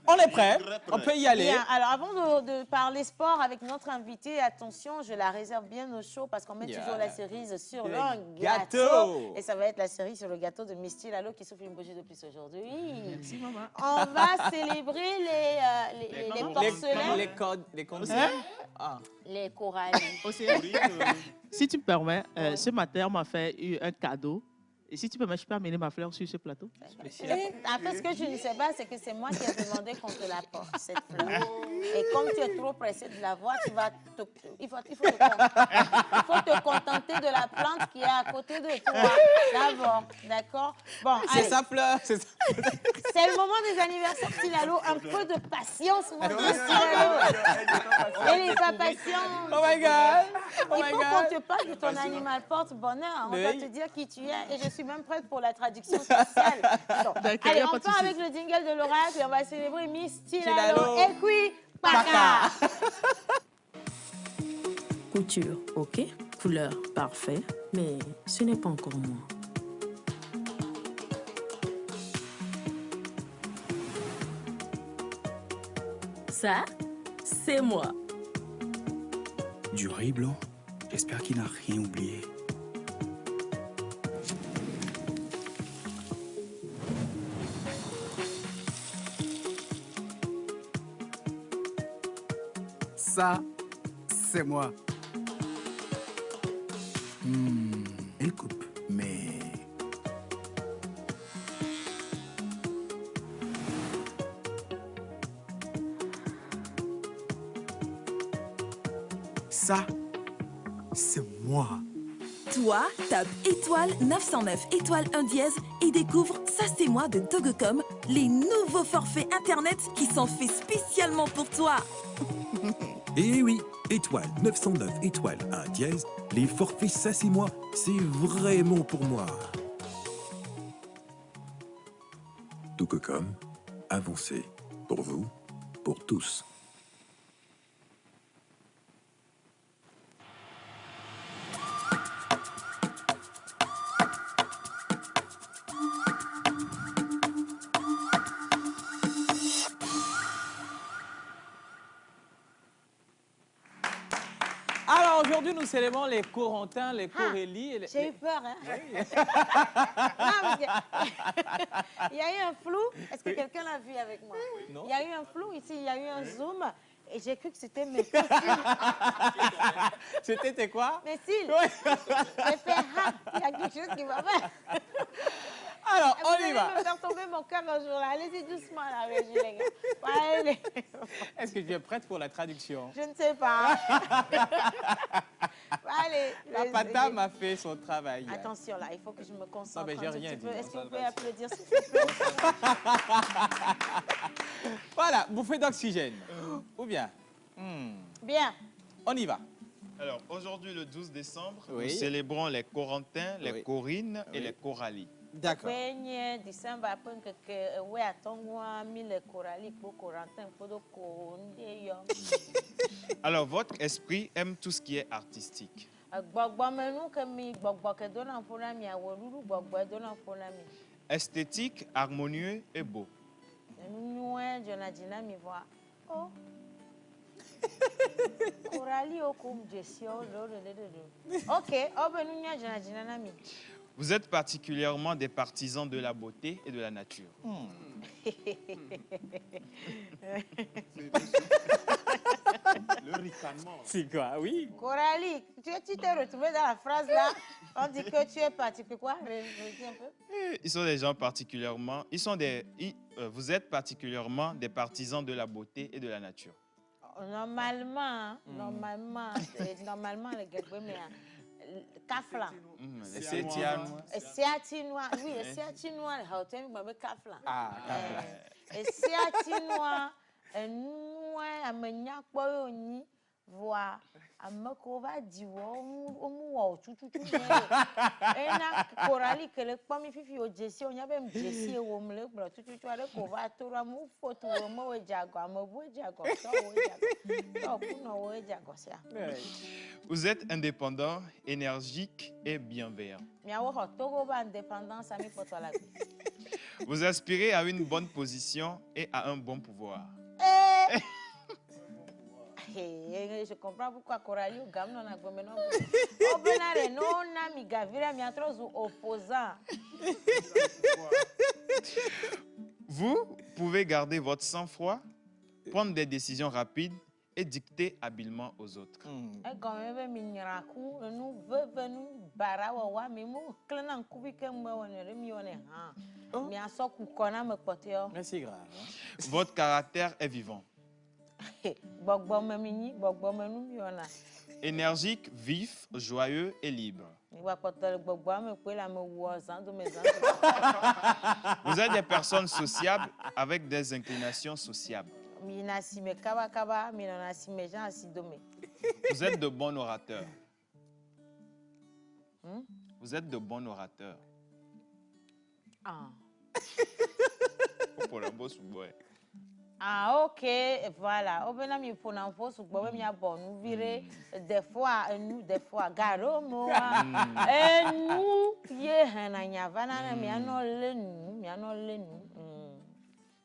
On est prêt, on peut y aller. Bien, alors avant de parler sport avec notre invité, attention, je la réserve bien au chaud parce qu'on met toujours la cerise sur le gâteau. Et ça va être la cerise sur le gâteau de Miss Tilalo qui souffle une bougie de plus aujourd'hui. Merci, maman. On va célébrer les porcelains. Les codes. Les coralles. Océane, si tu me permets, ce matin, on m'a fait un cadeau. Et si tu peux, je peux amener ma fleur sur ce plateau? En fait, ce que je ne sais pas, c'est que c'est moi qui ai demandé qu'on te l'apporte, cette fleur. Et comme tu es trop pressé de la voir, il faut te contenter de la plante qui est à côté de toi. D'abord, d'accord? Bon, c'est sa fleur. C'est le moment des anniversaires, Silalo. Un peu de patience, mon Dieu, Silalo. Elle n'est pas patiente. Oh my God. Il faut qu'on te parle de ton animal porte-bonheur. On va te dire qui tu es. Et je suis même prête pour la traduction spéciale. Allez, on part avec le jingle de l'oracle et on va célébrer Miss Tilalo. Et puis, Paka. Couture, ok. Couleur, parfait. Mais ce n'est pas encore moi. Ça, c'est moi. Du riz blanc? J'espère qu'il n'a rien oublié. Ça, c'est moi. Elle coupe, mais... Ça, c'est moi. Toi, tape étoile 909 étoile 1 dièse et découvre Ça c'est moi de Dogocom, les nouveaux forfaits internet qui sont faits spécialement pour toi. Eh oui, étoile 909 étoile 1 dièse, les forfaits Ça c'est moi, c'est vraiment pour moi. Dogocom, avancez. Pour vous, pour tous. Alors aujourd'hui, nous célébrons les Corentins, les Corélies. J'ai eu peur, hein? Non, parce que... il y a eu un flou. Est-ce que quelqu'un l'a vu avec moi? Non. Il y a eu un flou ici, il y a eu un zoom. Et j'ai cru que c'était mes cils. C'était quoi? Mes cils. J'ai fait, il y a quelque chose qui va pas. Alors, on y va. Vous allez me faire tomber mon cœur un jour. Allez-y doucement, la régie, les gars. Allez. Est-ce que tu es prête pour la traduction? Je ne sais pas. Allez. La pata m'a fait son travail. Attention, là, il faut que je me concentre. Non, mais j'ai rien dit. Est-ce que vous pouvez applaudir, s'il vous plaît? Voilà, bouffée d'oxygène. Ou bien? Bien. On y va. Alors, aujourd'hui, le 12 décembre, Oui. nous célébrons les Corentins, les Oui. Corines et Oui. les Coralies. D'accord. Décembre, après que ouais, attends-moi, mille coraliques pour Corentin, pour le Alors, votre esprit aime tout ce qui est artistique. Esthétique, harmonieux et beau. Vous êtes particulièrement des partisans de la beauté et de la nature. Le ricanement. C'est quoi? Oui. Coralie, tu t'es retrouvé dans la phrase là. On dit que tu es particulier. Quoi? Redis un peu. Ils sont des gens particulièrement... vous êtes particulièrement des partisans de la beauté et de la nature. Normalement, les gars, mais Kafla. Les Sétianois. Séatinois, oui, les Séatinois, les Hautemi, mais Kafla. Ah, Kafla. Les Séatinois, nous, à Menyakboyoni, voir, à Mekova, Diwa, au Tututu. Et na Coralie, que le premier fifi au Jessie, on y a même Jessie au Mle, Tututu, avec Kova, Tora, mou, photo, mo, Jago, mo, Jago, Vous êtes indépendant, énergique et bienveillant. Vous aspirez à une bonne position et à un bon pouvoir. Je comprends pourquoi Coralie ou Gamnon a gommé non. Opposant. Vous pouvez garder votre sang-froid, prendre des décisions rapides et dicter habilement aux autres. Merci grave. Votre caractère est vivant. Énergique, vif, joyeux et libre. Vous êtes des personnes sociables avec des inclinations sociables. Vous êtes de bons orateurs. Vous êtes de bons orateurs. Pour la bosse ou boy. Ah, ok, voilà. On va nous pour l'info, sur quoi nous bon, nous virer des fois, garo moi, et nous,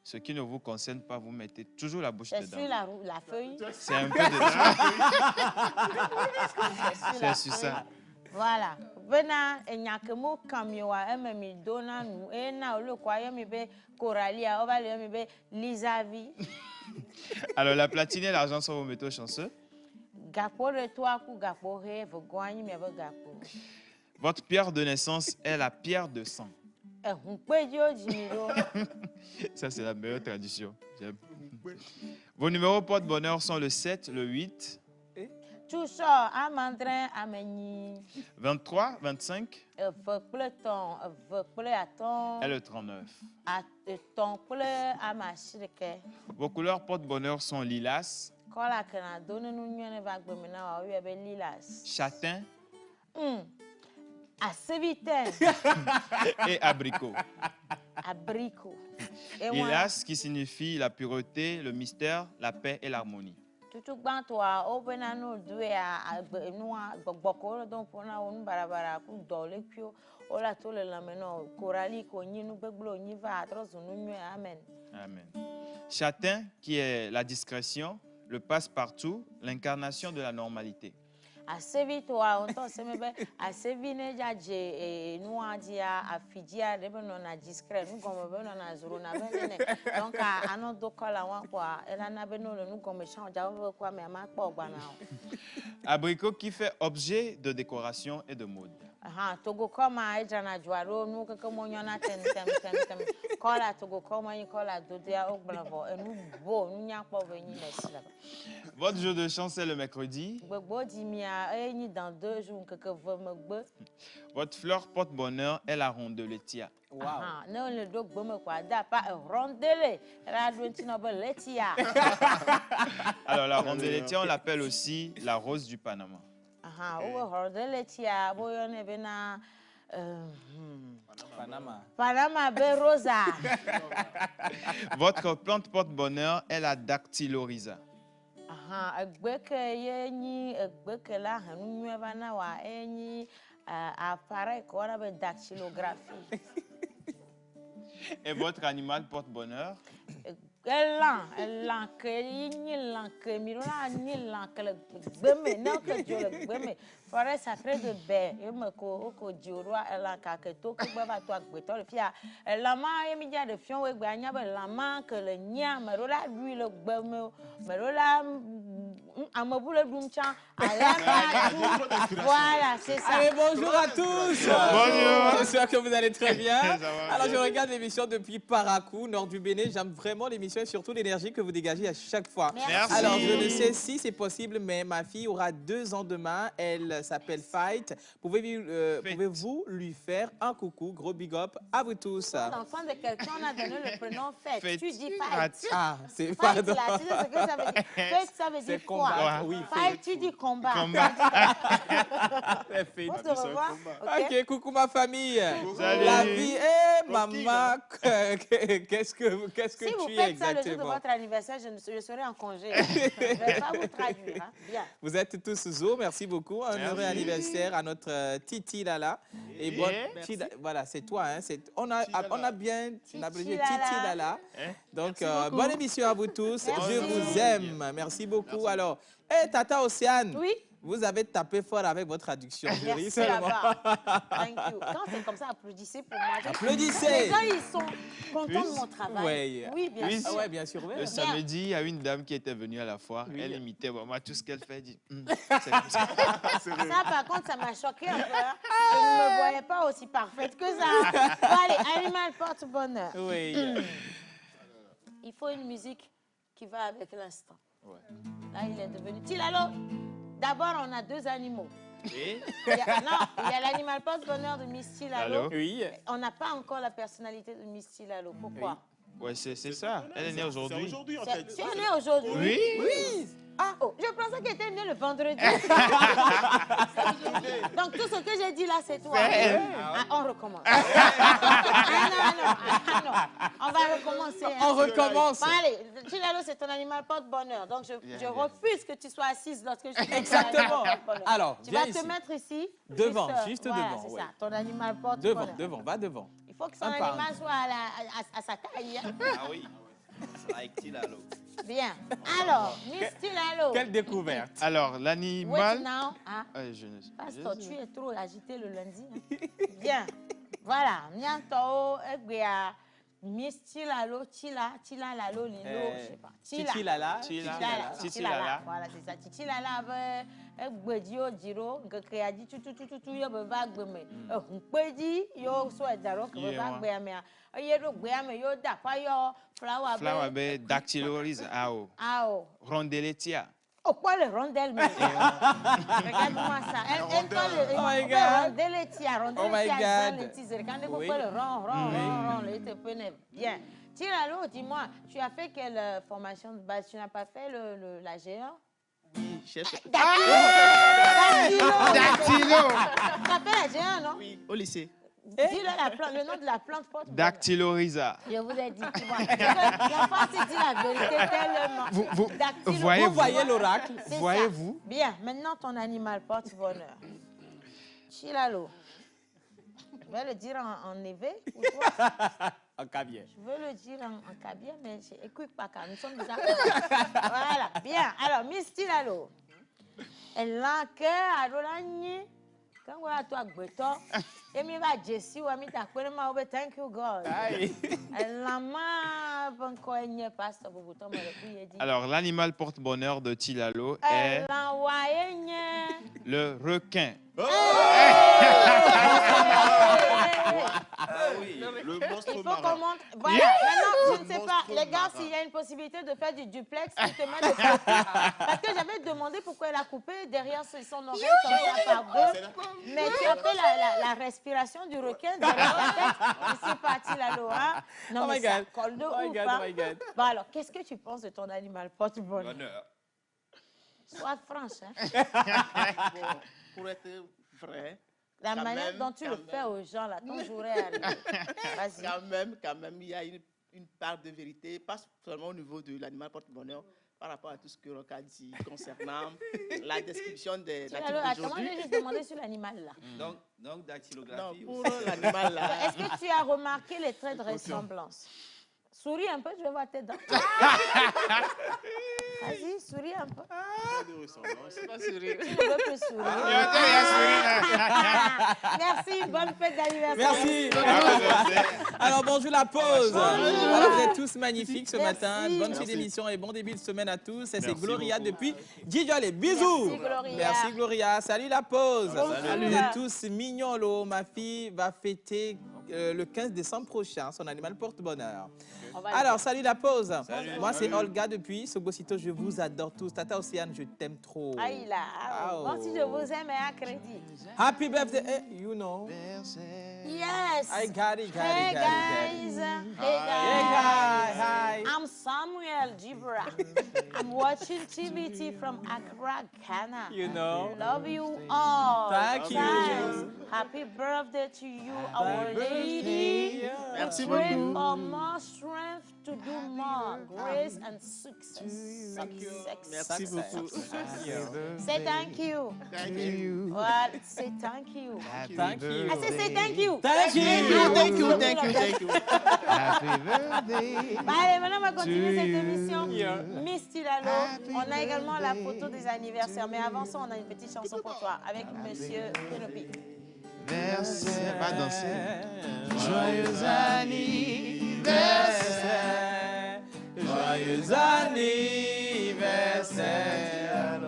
Ce qui ne vous concerne pas, vous mettez toujours la bouche dedans. Sur la feuille. C'est un peu de c'est sur ça. Voilà. Vena enyakemo kamioa ememi dona nu ena ole kwa yemi be Coralia o va le yemi be Lisavi. Alors la platine et l'argent sont vos métaux chanceux. Gapo de toi ku gapo he vogwani me be gapo. Votre pierre de naissance est la pierre de sang. Ça c'est la meilleure tradition. J'aime. Vos numéros porte-bonheur sont le 7, le 8. 23, 25 et le 39. Vos couleurs porte-bonheur sont lilas, châtain et abricot. Lilas qui signifie la pureté, le mystère, la paix et l'harmonie. Amen. Châtain qui est la discrétion, le passe-partout, l'incarnation de la normalité. Abricot qui fait objet de décoration et de mode. Votre jour de chance est le mercredi. Votre fleur porte-bonheur est la rondelletia. Wow. Alors la rondelletia, on l'appelle aussi la rose du Panama. Panama Berosa. Votre plante porte-bonheur est la dactylorhiza. Et votre animal porte-bonheur? Forêt sacrée de baie, je me ko dioroi la kaketo ko ba to agbeto le fia la ma yemi dia de fion we gba nya ba la ma que le nya me ro la lui le gbe me ro la amabule dumcha voilà, c'est ça. Allez, bonjour à tous. Bonjour. J'espère que vous allez très bien. Alors, je regarde l'émission depuis Parakou, nord du Bénin. J'aime vraiment l'émission et surtout l'énergie que vous dégagez à chaque fois. Merci. Alors, je ne sais si c'est possible, mais ma fille aura 2 ans demain. Elle s'appelle Fight. Pouvez-vous lui faire un coucou, gros big up à vous tous. L'enfant de quelqu'un, on a donné le prénom Fête. Tu dis Fight. Ah, c'est Fight, pardon. là, tu sais ce que ça veut dire. Fête, ça veut dire quoi? Oui, Fight, tu dis combat. On se revoit. Ok, coucou ma famille. Salut. La vie, maman, qu'est-ce que Si vous tu es faites ça le jour de exactement? votre anniversaire, je serai en congé. Je ne vais pas vous traduire. Hein. Bien. Vous êtes tous zo, merci beaucoup. Un heureux anniversaire à notre Titi Lala. Et bon, voilà, c'est toi. Hein, on a bien abrégé Titi Lala. Donc, bonne émission à vous tous. Je vous aime. Merci beaucoup. Alors, Tata Océane. Oui. Vous avez tapé fort avec votre traduction. Merci là-bas. Thank you. Quand c'est comme ça, applaudissez pour moi. Applaudissez. Les gens, ils sont contents de mon travail. Oui, bien sûr. Ah ouais, bien sûr. Le samedi, il y a une dame qui était venue à la foire. Oui. Elle imitait vraiment tout ce qu'elle fait. Dit, c'est comme ça. Ça, par contre, ça m'a choqué un peu. Je ne me voyais pas aussi parfaite que ça. Bon, allez, animal porte-bonheur. Oui. Il faut une musique qui va avec l'instant. Ouais. Là, il est devenu... Tilalo, d'abord, on a deux animaux. Oui. Il y a l'animal porte-bonheur de Miss Tilalo. Oui. On n'a pas encore la personnalité de Miss Tilalo. Pourquoi? Oui, c'est ça. Elle est née aujourd'hui. C'est aujourd'hui, en fait. Tu es née aujourd'hui? Oui. Oui. Ah, oh, je pensais qu'elle était née le vendredi. Donc, tout ce que j'ai dit là, c'est toi. Ah, on recommence. Non. On va recommencer. On recommence. Bon, allez, Tilalo, c'est ton animal porte-bonheur. Donc, je refuse que tu sois assise lorsque je dis exactement. Alors, tu vas te mettre ici. Devant, juste devant. C'est ça, ton animal porte-bonheur. Devant, va devant. Il faut que son animal soit à sa taille. Ah oui. Like Tilalo. Bien. Alors, Miss Tilalo. Quelle découverte. Alors, l'animal... Wait now. Ah. Pastor, tu es trop agité le lundi. Bien. Voilà. Nianto, Egbea, Miss Tilalo, Tilalalo, Lilo, je sais pas. Titilala. Voilà, c'est ça. Titilala, Egbedio, Jiro, Gekreadi, tout, yo beba gbeme. Humpedi, yo so edaro, beba gbeme. Yo gbeme, yo da, pa yo flower. Flower be dactyloris, ao. Ao. Rondeletia. Oh, quoi le rondelle, mais regarde-moi ça. Elle rondeletia, rondeletia, regardez pourquoi le rond, bien. Tilalo, dis-moi, tu as fait quelle formation de base? Tu n'as pas fait la géant? Oui, chef. Dactylo. Tu as fait la géant, non? Oui, au lycée. Dis-le le nom de la plante porte. Dactylorhiza. Je vous ai dit, tu vois. L'enfant s'est dit la vérité tellement. Vous voyez l'oracle? Voyez-vous? Bien, maintenant ton animal porte-bonheur. Tilalo. Je vais le dire en évé ou toi? En cabien. Je veux le dire en cabien, mais écoute pas car nous sommes déjà... Voilà, bien. Alors, Miss Tilalo. Elle a un cœur à Rolagny. Quand on a toi, Gbeto, et mi va Jessie ou ami ta kwele ma obe thank you God. La ma bankoye pasteur Boubouton me le dit. Alors l'animal porte-bonheur de Tilalo est le requin. Le monstre il faut marin. qu'on montre. Voilà. Maintenant, je ne sais pas, les gars, s'il y a une possibilité de faire du duplex, tu te mets de côté. Parce que j'avais demandé pourquoi elle a coupé derrière son oreille comme ça par deux. Mais tu as fait la respiration du requin derrière la tête. Et c'est parti la Laura. Non, mais ça colle de ouf. Bon, alors, qu'est-ce que tu penses de ton animal porte-bonheur? Sois franche. Hein? Bon, pour être vrai. La manière dont tu le fais aux gens, là, ton jour est arrivé. Vas-y. Quand même, il y a une part de vérité, pas seulement au niveau de l'animal porte-bonheur, par rapport à tout ce que Roca dit concernant la description des natifs d'aujourd'hui. Moi, j'ai juste demandé sur l'animal, là. Donc dactylographie. Non, pour l'animal, là. Est-ce que tu as remarqué les traits de ressemblance? Souris un peu, je vais voir tes dents. Vas-y, souris un peu. C'est pas sourire. Tu ne veux plus sourire. Merci, bonne fête d'anniversaire. Merci. Alors, bonjour la pause. Voilà, vous êtes tous magnifiques ce matin. Bonne suite d'émission et bon début de semaine à tous. Et c'est Gloria depuis Djidjolé. Bisous. Merci, Gloria. Merci, Gloria. Salut la pause. Salut. Vous êtes tous mignons, là. Ma fille va fêter le 15 décembre prochain son animal porte-bonheur. Alors, salut la pause. Salut. Moi, c'est Olga depuis Sogosito. Je vous adore tous. Tata Océane, je t'aime trop. Aïe là. Moi aussi, je vous aime et à crédit. Happy birthday. You know. Yes. I got it. Hey guys. Hey guys. Hi. I'm Samuel Gibra. I'm watching TVT from Accra, Ghana. You know. Love you all. Thank you. Happy birthday to you, our lady. Merci Pray beaucoup. for more strength to do more, grace and success. Merci beaucoup. Say thank you. Thank you. What? Say thank you. Thank you. I say thank you. Thank you. Thank you. Happy birthday. Allez, maintenant, on va continuer cette émission. Miss Tilalo, on a également la photo des anniversaires. Mais avant ça, on a une petite chanson pour toi avec Monsieur Kenopi. Anniversaire, va danser. Joyeux anniversaire, joyeux anniversaire,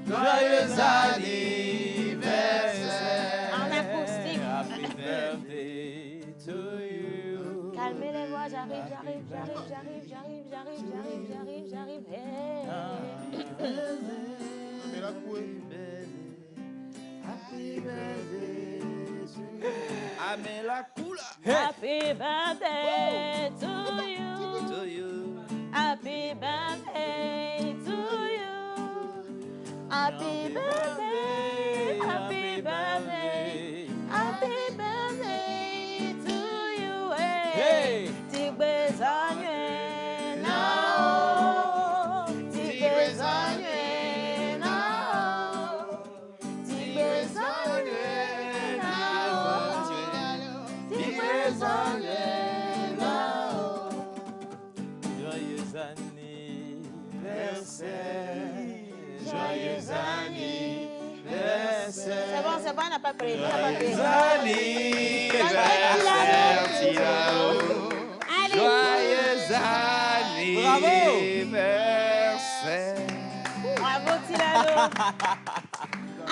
joyeux anniversaire. En acoustique. Happy birthday to you. Calmez les voix, j'arrive. Hey. Happy birthday to you. Amela Kula. Happy birthday to you. To you. Happy birthday to you. Happy birthday. Happy birthday. Happy birthday to you. Hey. Tigbesanyo na o. Tigbesanyo na o. Tigbesanyo na o. Tigbesanyo na o. Joyeux anniversaire, joyeux anniversaire. C'est bon, on n'a pas pris. Joyeux anniversaire, Tilalo. Joyeux anniversaire. Bravo, Tilalo.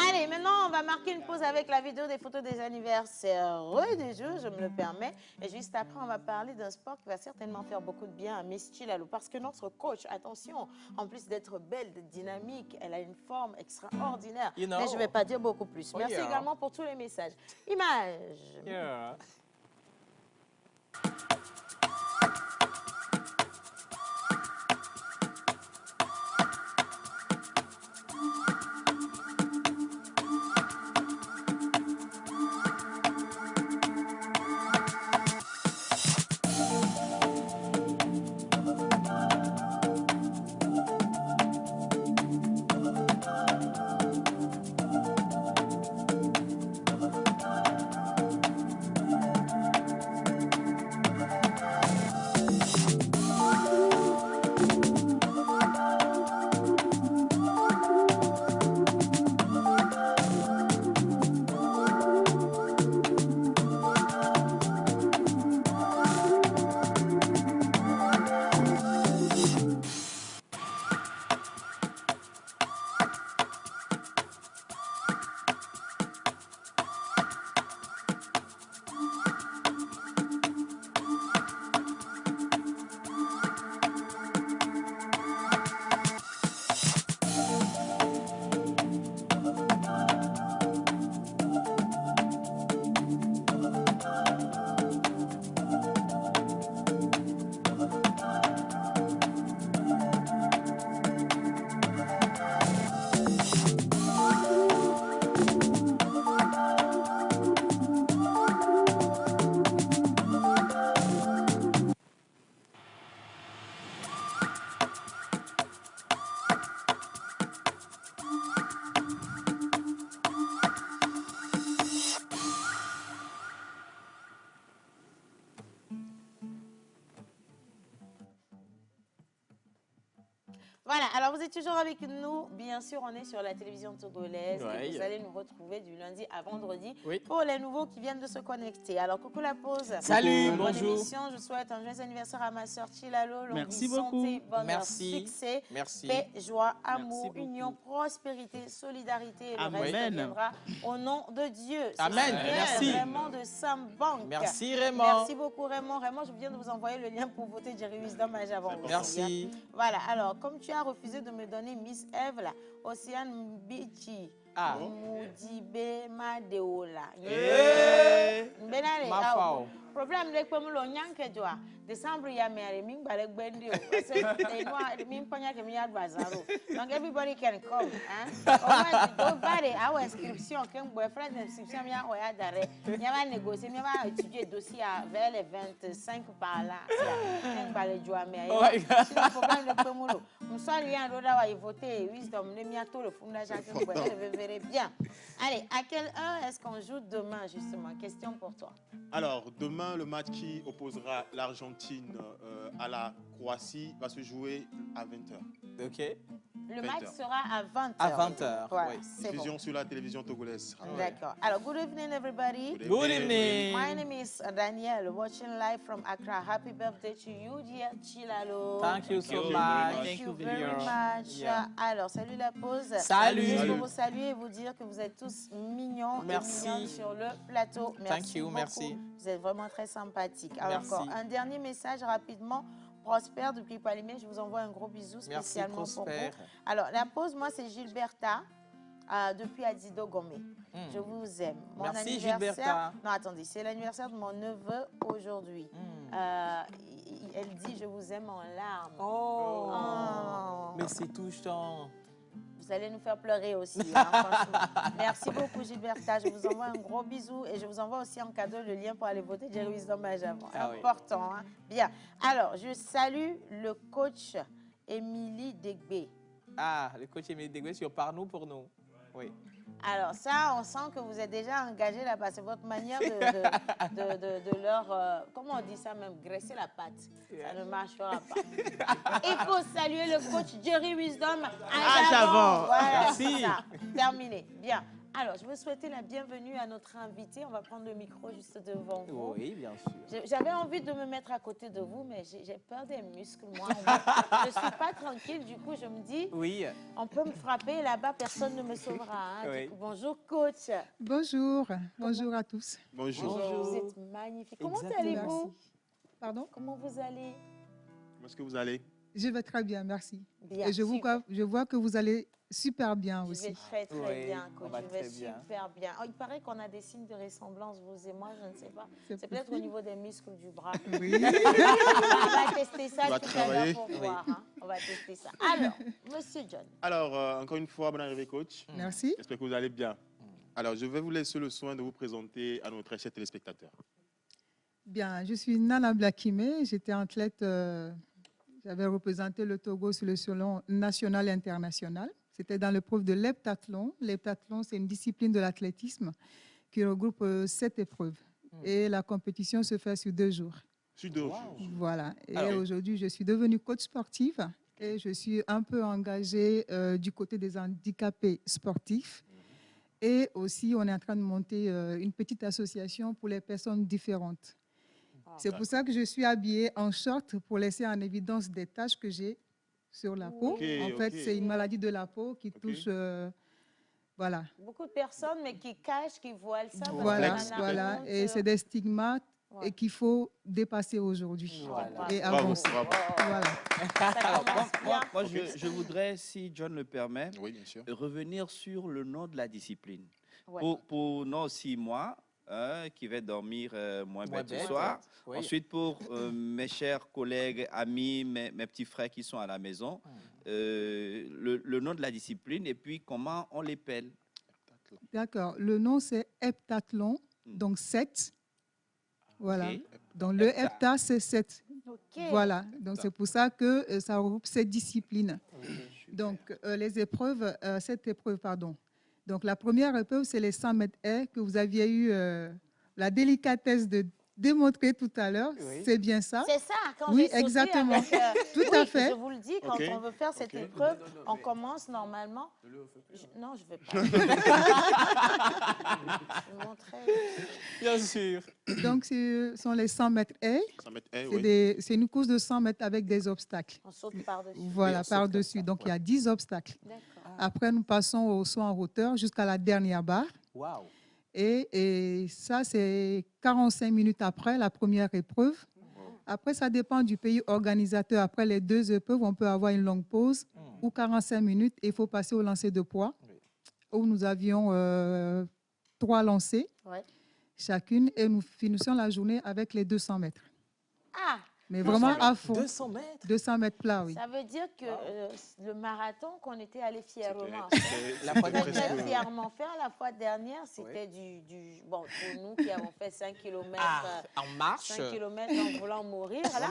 Allez, maintenant, on va marquer une pause avec la vidéo des photos des anniversaires du jour, je me le permets. Et juste après, on va parler d'un sport qui va certainement faire beaucoup de bien à Miss Tilalo. Parce que notre coach, attention, en plus d'être belle, dynamique, elle a une forme extraordinaire. You know. Mais je ne vais pas dire beaucoup plus. Oh, Merci yeah. également pour tous les messages. Images. Yeah. Voilà, alors vous êtes toujours avec nous. Bien sûr, on est sur la télévision togolaise. Ouais. Et vous allez nous retrouver du lundi à vendredi Oui. pour les nouveaux qui viennent de se connecter. Alors, coucou la pause. Salut, Bonne bonjour. émission. Je souhaite un joyeux anniversaire à ma soeur Tilalo. Longue Merci vie, beaucoup. santé, bonheur, Merci. succès, Merci. paix, joie, amour, beaucoup. union, prospérité, solidarité. Et le Amen. reste viendra au nom de Dieu. C'est Amen. bien, Merci. Raymond de Sambank. Merci Raymond. Merci beaucoup Raymond. Raymond, je viens de vous envoyer le lien pour voter Jerry Wisdom à Javon. Merci. Voilà, alors, comme tu as refusé de me donner Miss Eve, là, Océane Bichi, Ah. Moudibe Madeola. Eh. Benale, Ma fao. problème de comme l'on yanke joa. Décembre ya mère min balek bendi o. Parce que min ponya que mi advazaro. Donc everybody can come, hein. On va our inscription ken boyfriend inscription mi a oya dare. Mi va négocier, mi va étudier dossier vers les 25 par là. Ken balek joa mère. Si le problème de comme l'on. On soit rien roda wa voter Wisdom ne mi a tout le fondage que boy. Je verrai bien. Allez, à quelle heure est-ce qu'on joue demain justement? Question pour toi. Alors, demain, demain, le match qui opposera l'Argentine à la Croatie va se jouer à 20h. OK. Le match sera à 20h. À 20h, voilà, oui. Diffusion bon. sur la télévision togolaise. D'accord. Alors, good evening, everybody. Good evening. My name is Danielle, watching live from Accra. Happy birthday to you, dear Chilalo. Thank you so much. Thank you very much. Yeah. Alors, salut la pause. Salut. Juste pour vous saluer et vous dire que vous êtes tous mignons Merci. et mignonnes sur le plateau. Merci Thank you, beaucoup. merci. Vous êtes vraiment très sympathiques. Alors, Merci. encore un dernier message rapidement. Prosper depuis Palimé, je vous envoie un gros bisou spécialement pour vous. Alors, la pause, moi, c'est Gilberta depuis Adido Gomé. Je vous aime. Mon Merci, anniversaire. Gilberta. Non, attendez, c'est l'anniversaire de mon neveu aujourd'hui. Elle dit je vous aime en larmes. Oh. Mais c'est touchant. Vous allez nous faire pleurer aussi, hein, franchement. Merci beaucoup, Gilberta. Je vous envoie un gros bisou et je vous envoie aussi en cadeau le lien pour aller voter Jerry Wisdom à Javon. Important, hein? Bien. Alors, je salue le coach Émilie Degbe. Ah, le coach Émilie Degbe sur Par nous pour nous. Oui. Alors ça, on sent que vous êtes déjà engagé là-bas. C'est votre manière de leur... comment on dit ça même? Graisser la patte. Ça ne marchera pas. Il faut saluer le coach Jerry Wisdom à Javon. Voilà, merci. ça. Terminé. Bien. Alors, je veux souhaiter la bienvenue à notre invité. On va prendre le micro juste devant vous. Oui, bien sûr. J'avais envie de me mettre à côté de vous, mais j'ai peur des muscles, moi. Je ne suis pas tranquille, du coup, je me dis, oui. On peut me frapper là-bas, personne ne me sauvera. Hein. Oui. Coup, bonjour, coach. Bonjour, bonjour à tous. Bonjour. Vous êtes magnifique. Comment allez-vous? Pardon? Comment vous allez? Comment est-ce que vous allez? Je vais très bien, merci. Bien, et je vois que vous allez super bien aussi. Je vais très, très bien, coach. Je vais super bien. Oh, il paraît qu'on a des signes de ressemblance, vous et moi, je ne sais pas. C'est peut-être au niveau des muscles du bras. Oui. On va tester ça tout à l'heure pour voir. Hein. On va tester ça. Alors, monsieur John. Alors, encore une fois, bonne arrivée, coach. Merci. J'espère que vous allez bien. Alors, je vais vous laisser le soin de vous présenter à nos très chers téléspectateurs. Bien, je suis Nana Blakime. J'étais athlète, j'avais représenté le Togo sur le salon national et international. C'était dans l'épreuve de l'heptathlon. L'heptathlon, c'est une discipline de l'athlétisme qui regroupe 7 épreuves. Et la compétition se fait sur 2 jours. Sur 2 jours. Voilà. Et aujourd'hui, je suis devenue coach sportive et je suis un peu engagée du côté des handicapés sportifs. Et aussi, on est en train de monter une petite association pour les personnes différentes. C'est pour ça que je suis habillée en short pour laisser en évidence des taches que j'ai sur la peau. En fait, c'est une maladie de la peau qui touche... voilà. Beaucoup de personnes, mais qui cachent, qui voilent ça. Voilà. Et c'est des stigmates et qu'il faut dépasser aujourd'hui et avancer. Moi, je voudrais, si John le permet, revenir sur le nom de la discipline. Pour non aussi moi, qui vais dormir moins bête ce soir. Oui. Ensuite, pour mes chers collègues, amis, mes petits frères qui sont à la maison, le nom de la discipline et puis comment on l'appelle. D'accord. Le nom, c'est heptathlon, donc 7. Voilà. Donc, le hepta, c'est 7. Voilà. Donc, c'est pour ça que ça regroupe 7 disciplines. Donc, les épreuves, 7 épreuves, pardon. Donc, la première épreuve, c'est les 100 mètres haies que vous aviez eu la délicatesse de démontrer tout à l'heure. Oui. C'est bien ça? C'est ça, quand oui, exactement. Avec, tout à fait. Je vous le dis, quand on veut faire cette épreuve, on commence normalement... Non, je ne vais pas. Je vais montrer. Bien sûr. Donc, ce sont les 100 mètres haies. 100 mètres haies, c'est une course de 100 mètres avec des obstacles. On saute par-dessus. Voilà, par-dessus. Donc, il y a 10 obstacles. Après, nous passons au saut en hauteur jusqu'à la dernière barre. Wow. Et ça, c'est 45 minutes après la première épreuve. Après, ça dépend du pays organisateur. Après les 2 épreuves, on peut avoir une longue pause ou 45 minutes et il faut passer au lancer de poids où nous avions 3 lancers chacune et nous finissons la journée avec les 200 mètres. Ah! Mais vraiment à fond. 200 mètres? 200 mètres plat, oui. Ça veut dire que le marathon qu'on était allé fièrement faire la fois dernière, c'était bon, pour nous qui avons fait 5 km en marche, 5 km en voulant mourir, là,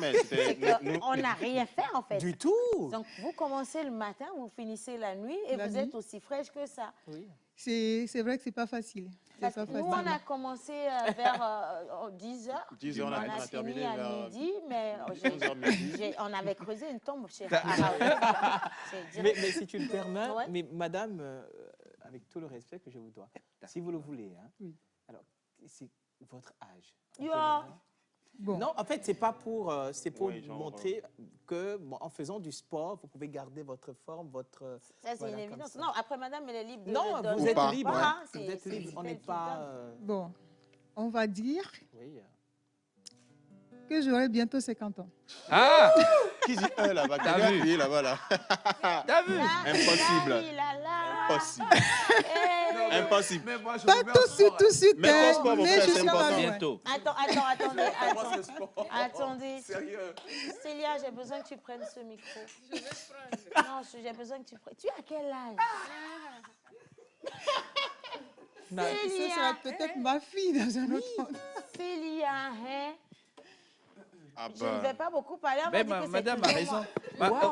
on n'a rien fait en fait. Du tout. Donc vous commencez le matin, vous finissez la nuit et vous êtes aussi fraîche que ça. Oui. C'est vrai que c'est pas facile. Parce que nous, on a commencé vers 10h. 10h, on a terminé à midi, mais on avait creusé une tombe chez mais si tu le permets, mais madame, avec tout le respect que je vous dois, si vous le voulez, hein, alors, c'est votre âge. Bon. Non, en fait, c'est pas pour, c'est pour montrer que, en faisant du sport, vous pouvez garder votre forme, votre... Ça, c'est une évidence. Non, après, madame, elle est libre de... Non, vous êtes libre. Vous êtes libre, on n'est pas... Bon, on va dire que j'aurai bientôt 50 ans. Ah! Qui dit là-bas? T'as vu là-bas, là? T'as vu? Impossible. Impossible. Impossible. Pas tout de suite, mais je suis pas bientôt. Attendez. Sérieux? Célia, j'ai besoin que tu prennes ce micro. Je vais prendre. Non, j'ai besoin que tu prennes. Tu as quel âge? Ce sera peut-être ma fille dans un autre monde. Célia, hein? Je ne vais pas beaucoup parler. Madame a raison.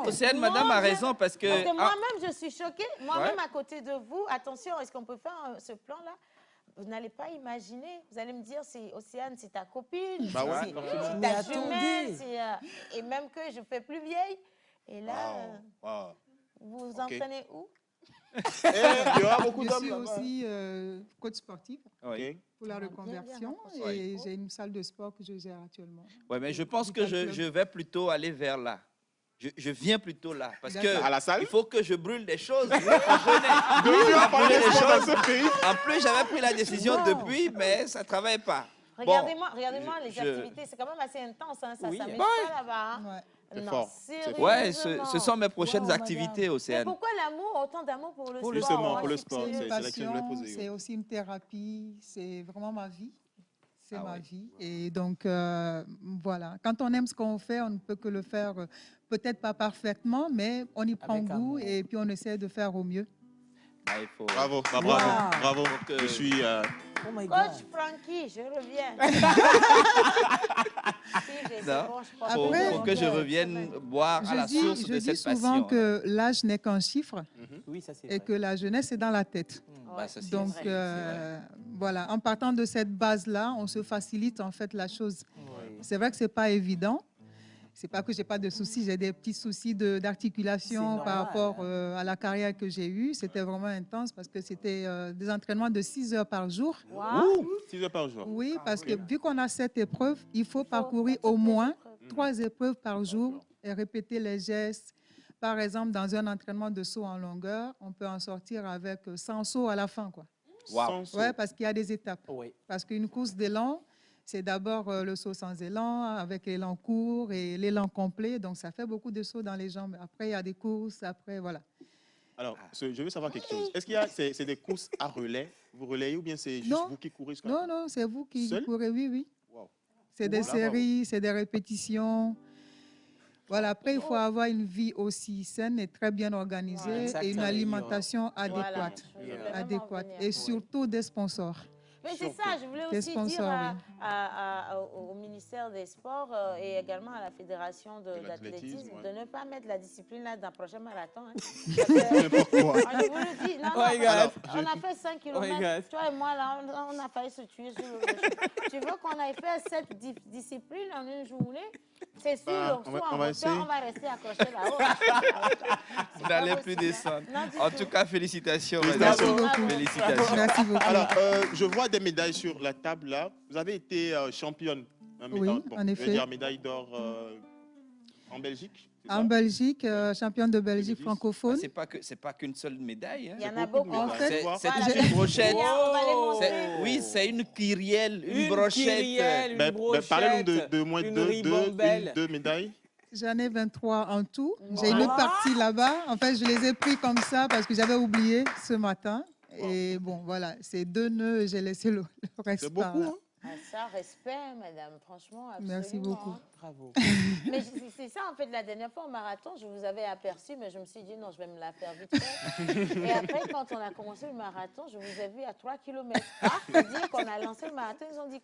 Océane, madame a raison parce que... moi-même, je suis choquée. Moi-même, à côté de vous, attention, est-ce qu'on peut faire ce plan-là? Vous n'allez pas imaginer. Vous allez me dire, c'est Océane, c'est ta copine, c'est ta jumelle, et même que je fais plus vieille. Et là, vous vous entraînez où? Il y aura beaucoup d'hommes. Je suis aussi coach sportif pour la reconversion et j'ai une salle de sport que je gère actuellement. Oui, mais je pense que je vais plutôt aller vers là. Je viens plutôt là parce que à la salle? Il faut que je brûle des choses. En plus, j'avais pris la décision depuis, mais ça ne travaille pas. Regardez-moi les activités, c'est quand même assez intense, hein, ça s'amuse pas là-bas. Hein. C'est fort. Ouais, ce sont mes prochaines activités, Océane. Mais pourquoi l'amour, autant d'amour pour le sport? Justement, pour le sport, c'est une passion, poser. c'est aussi une thérapie, c'est vraiment ma vie. C'est ma vie. Et donc, voilà, quand on aime ce qu'on fait, on ne peut que le faire, peut-être pas parfaitement, mais on y prend goût et puis on essaie de faire au mieux. Bravo. Je suis... Coach Frankie, je reviens. Faut que je revienne boire à la source de cette passion. Je dis souvent que l'âge n'est qu'un chiffre et que la jeunesse est dans la tête. Donc, voilà, en partant de cette base-là, on se facilite en fait la chose. C'est vrai que ce n'est pas évident. C'est pas que j'ai pas de soucis, j'ai des petits soucis d'articulation par rapport à la carrière que j'ai eue. C'était vraiment intense parce que c'était des entraînements de 6 heures par jour. Wow. 6 heures par jour. Oui, parce que vu qu'on a 7 épreuves, il faut parcourir au moins 3 épreuves par jour et répéter les gestes. Par exemple, dans un entraînement de saut en longueur, on peut en sortir avec 100 sauts à la fin, quoi. Wow. Ouais, parce qu'il y a des étapes. Parce qu'une course d'élan, c'est d'abord le saut sans élan, avec l'élan court et l'élan complet. Donc, ça fait beaucoup de sauts dans les jambes. Après, il y a des courses. Après, voilà. Alors, je veux savoir quelque chose. Est-ce qu'il y a c'est des courses à relais? Vous relayez ou bien c'est juste vous qui courez? Non, c'est vous qui courez, oui. Wow. C'est des séries, c'est des répétitions. Voilà, après, il faut avoir une vie aussi saine et très bien organisée et une alimentation adéquate. Et surtout des sponsors. Mais c'est ça, je voulais aussi dire au ministère des Sports et également à la Fédération de l'athlétisme de ne pas mettre la discipline là dans le prochain marathon. Hein. Pourquoi? Je vous le dis, on a fait 5 km, toi et moi, là, on a failli se tuer sur le chemin. Tu veux qu'on aille faire cette discipline en une journée? C'est sûr, on va rester accroché là-haut. Vous n'allez plus descendre. En tout cas, félicitations. Merci beaucoup. Félicitations. Merci beaucoup. Alors, je vois des médailles sur la table là. Vous avez été championne. En effet. Je veux dire, médaille d'or en Belgique. En Belgique, championne de Belgique francophone. C'est pas qu'une seule médaille. Hein. Il y en a beaucoup. En fait, c'est une brochette. Oui, c'est une kyrielle, une brochette. Parlez-nous de moins deux médailles. J'en ai 23 en tout. J'ai une partie là-bas. En fait, je les ai pris comme ça parce que j'avais oublié ce matin. Et bon, voilà, c'est 2 nœuds et j'ai laissé le reste. C'est beaucoup, hein? Ça, respect, madame, franchement, absolument. Merci beaucoup. Bravo. Mais c'est ça, en fait, la dernière fois au marathon, je vous avais aperçu, mais je me suis dit, non, je vais me la faire vite fait. Et après, quand on a commencé le marathon, je vous ai vu à 3 km. C'est-à-dire qu'on a lancé le marathon, ils ont dit,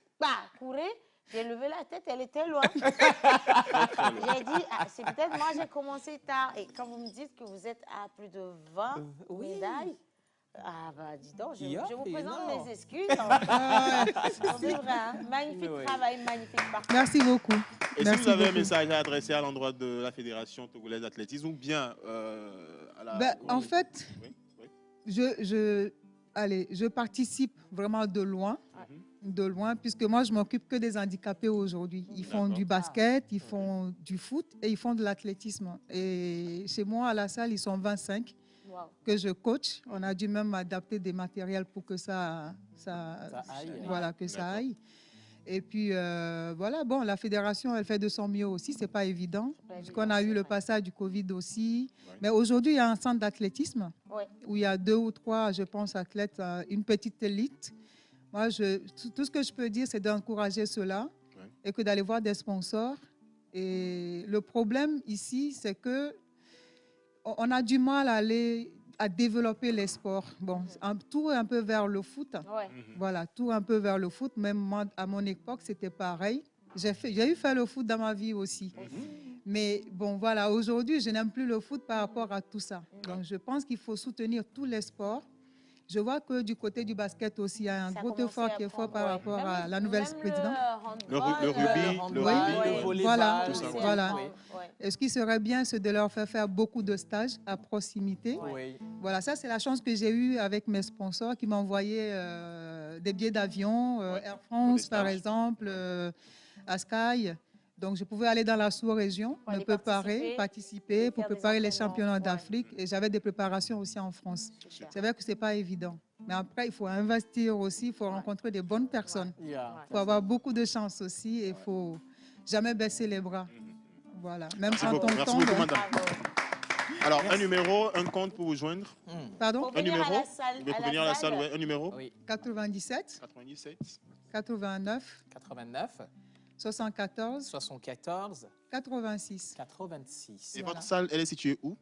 courez. J'ai levé la tête, elle était loin. J'ai dit, c'est peut-être moi, j'ai commencé tard. Et quand vous me dites que vous êtes à plus de 20 médailles, Ah bah dis donc, je Hier, vous et présente non. mes excuses. C'est vrai, hein. Magnifique travail, magnifique parcours. Merci beaucoup. Et Merci si vous avez beaucoup. un message à adresser à l'endroit de la Fédération togolaise d'athlétisme ou bien à la... Ben, en fait, je participe vraiment de loin, puisque moi, je m'occupe que des handicapés aujourd'hui. Ils font du basket, ils font du foot et ils font de l'athlétisme. Et chez moi, à la salle, ils sont 25 que je coach. On a dû même adapter des matériels pour que ça aille. Voilà, que ça aille. Et puis, voilà, bon, la fédération, elle fait de son mieux aussi. Ce n'est pas évident, puisqu'on a eu le passage du Covid aussi. Mais aujourd'hui, il y a un centre d'athlétisme où il y a 2 ou 3, je pense, athlètes, une petite élite. Moi, tout ce que je peux dire, c'est d'encourager cela et que d'aller voir des sponsors. Et le problème ici, c'est que on a du mal à développer les sports. Bon, tout un peu vers le foot. Voilà, tout un peu vers le foot. Même moi, à mon époque, c'était pareil. J'ai eu fait le foot dans ma vie aussi. Mais bon, voilà, aujourd'hui, je n'aime plus le foot par rapport à tout ça. Donc, je pense qu'il faut soutenir tous les sports. Je vois que du côté du basket aussi, il y a un gros effort qui est fait par rapport à la nouvelle présidente. Le rugby, le volleyball, tout ça. Voilà. Et ce qui serait bien, c'est de leur faire beaucoup de stages à proximité. Voilà, ça, c'est la chance que j'ai eue avec mes sponsors qui m'envoyaient des billets d'avion, Air France, par exemple, à Sky. Donc, je pouvais aller dans la sous-région, me participer pour préparer les championnats d'Afrique. Et j'avais des préparations aussi en France. C'est vrai que ce n'est pas évident. Mais après, il faut investir aussi, il faut rencontrer des bonnes personnes. Il faut avoir beaucoup de chance aussi et il ne faut jamais baisser les bras. Voilà. Même quand on tombe. Merci beaucoup, madame. Alors, un numéro, un compte pour vous joindre. Pardon? Un numéro. Vous pouvez venir à la salle, un numéro. 97. 89. 74. 86. Et votre salle, elle est située où?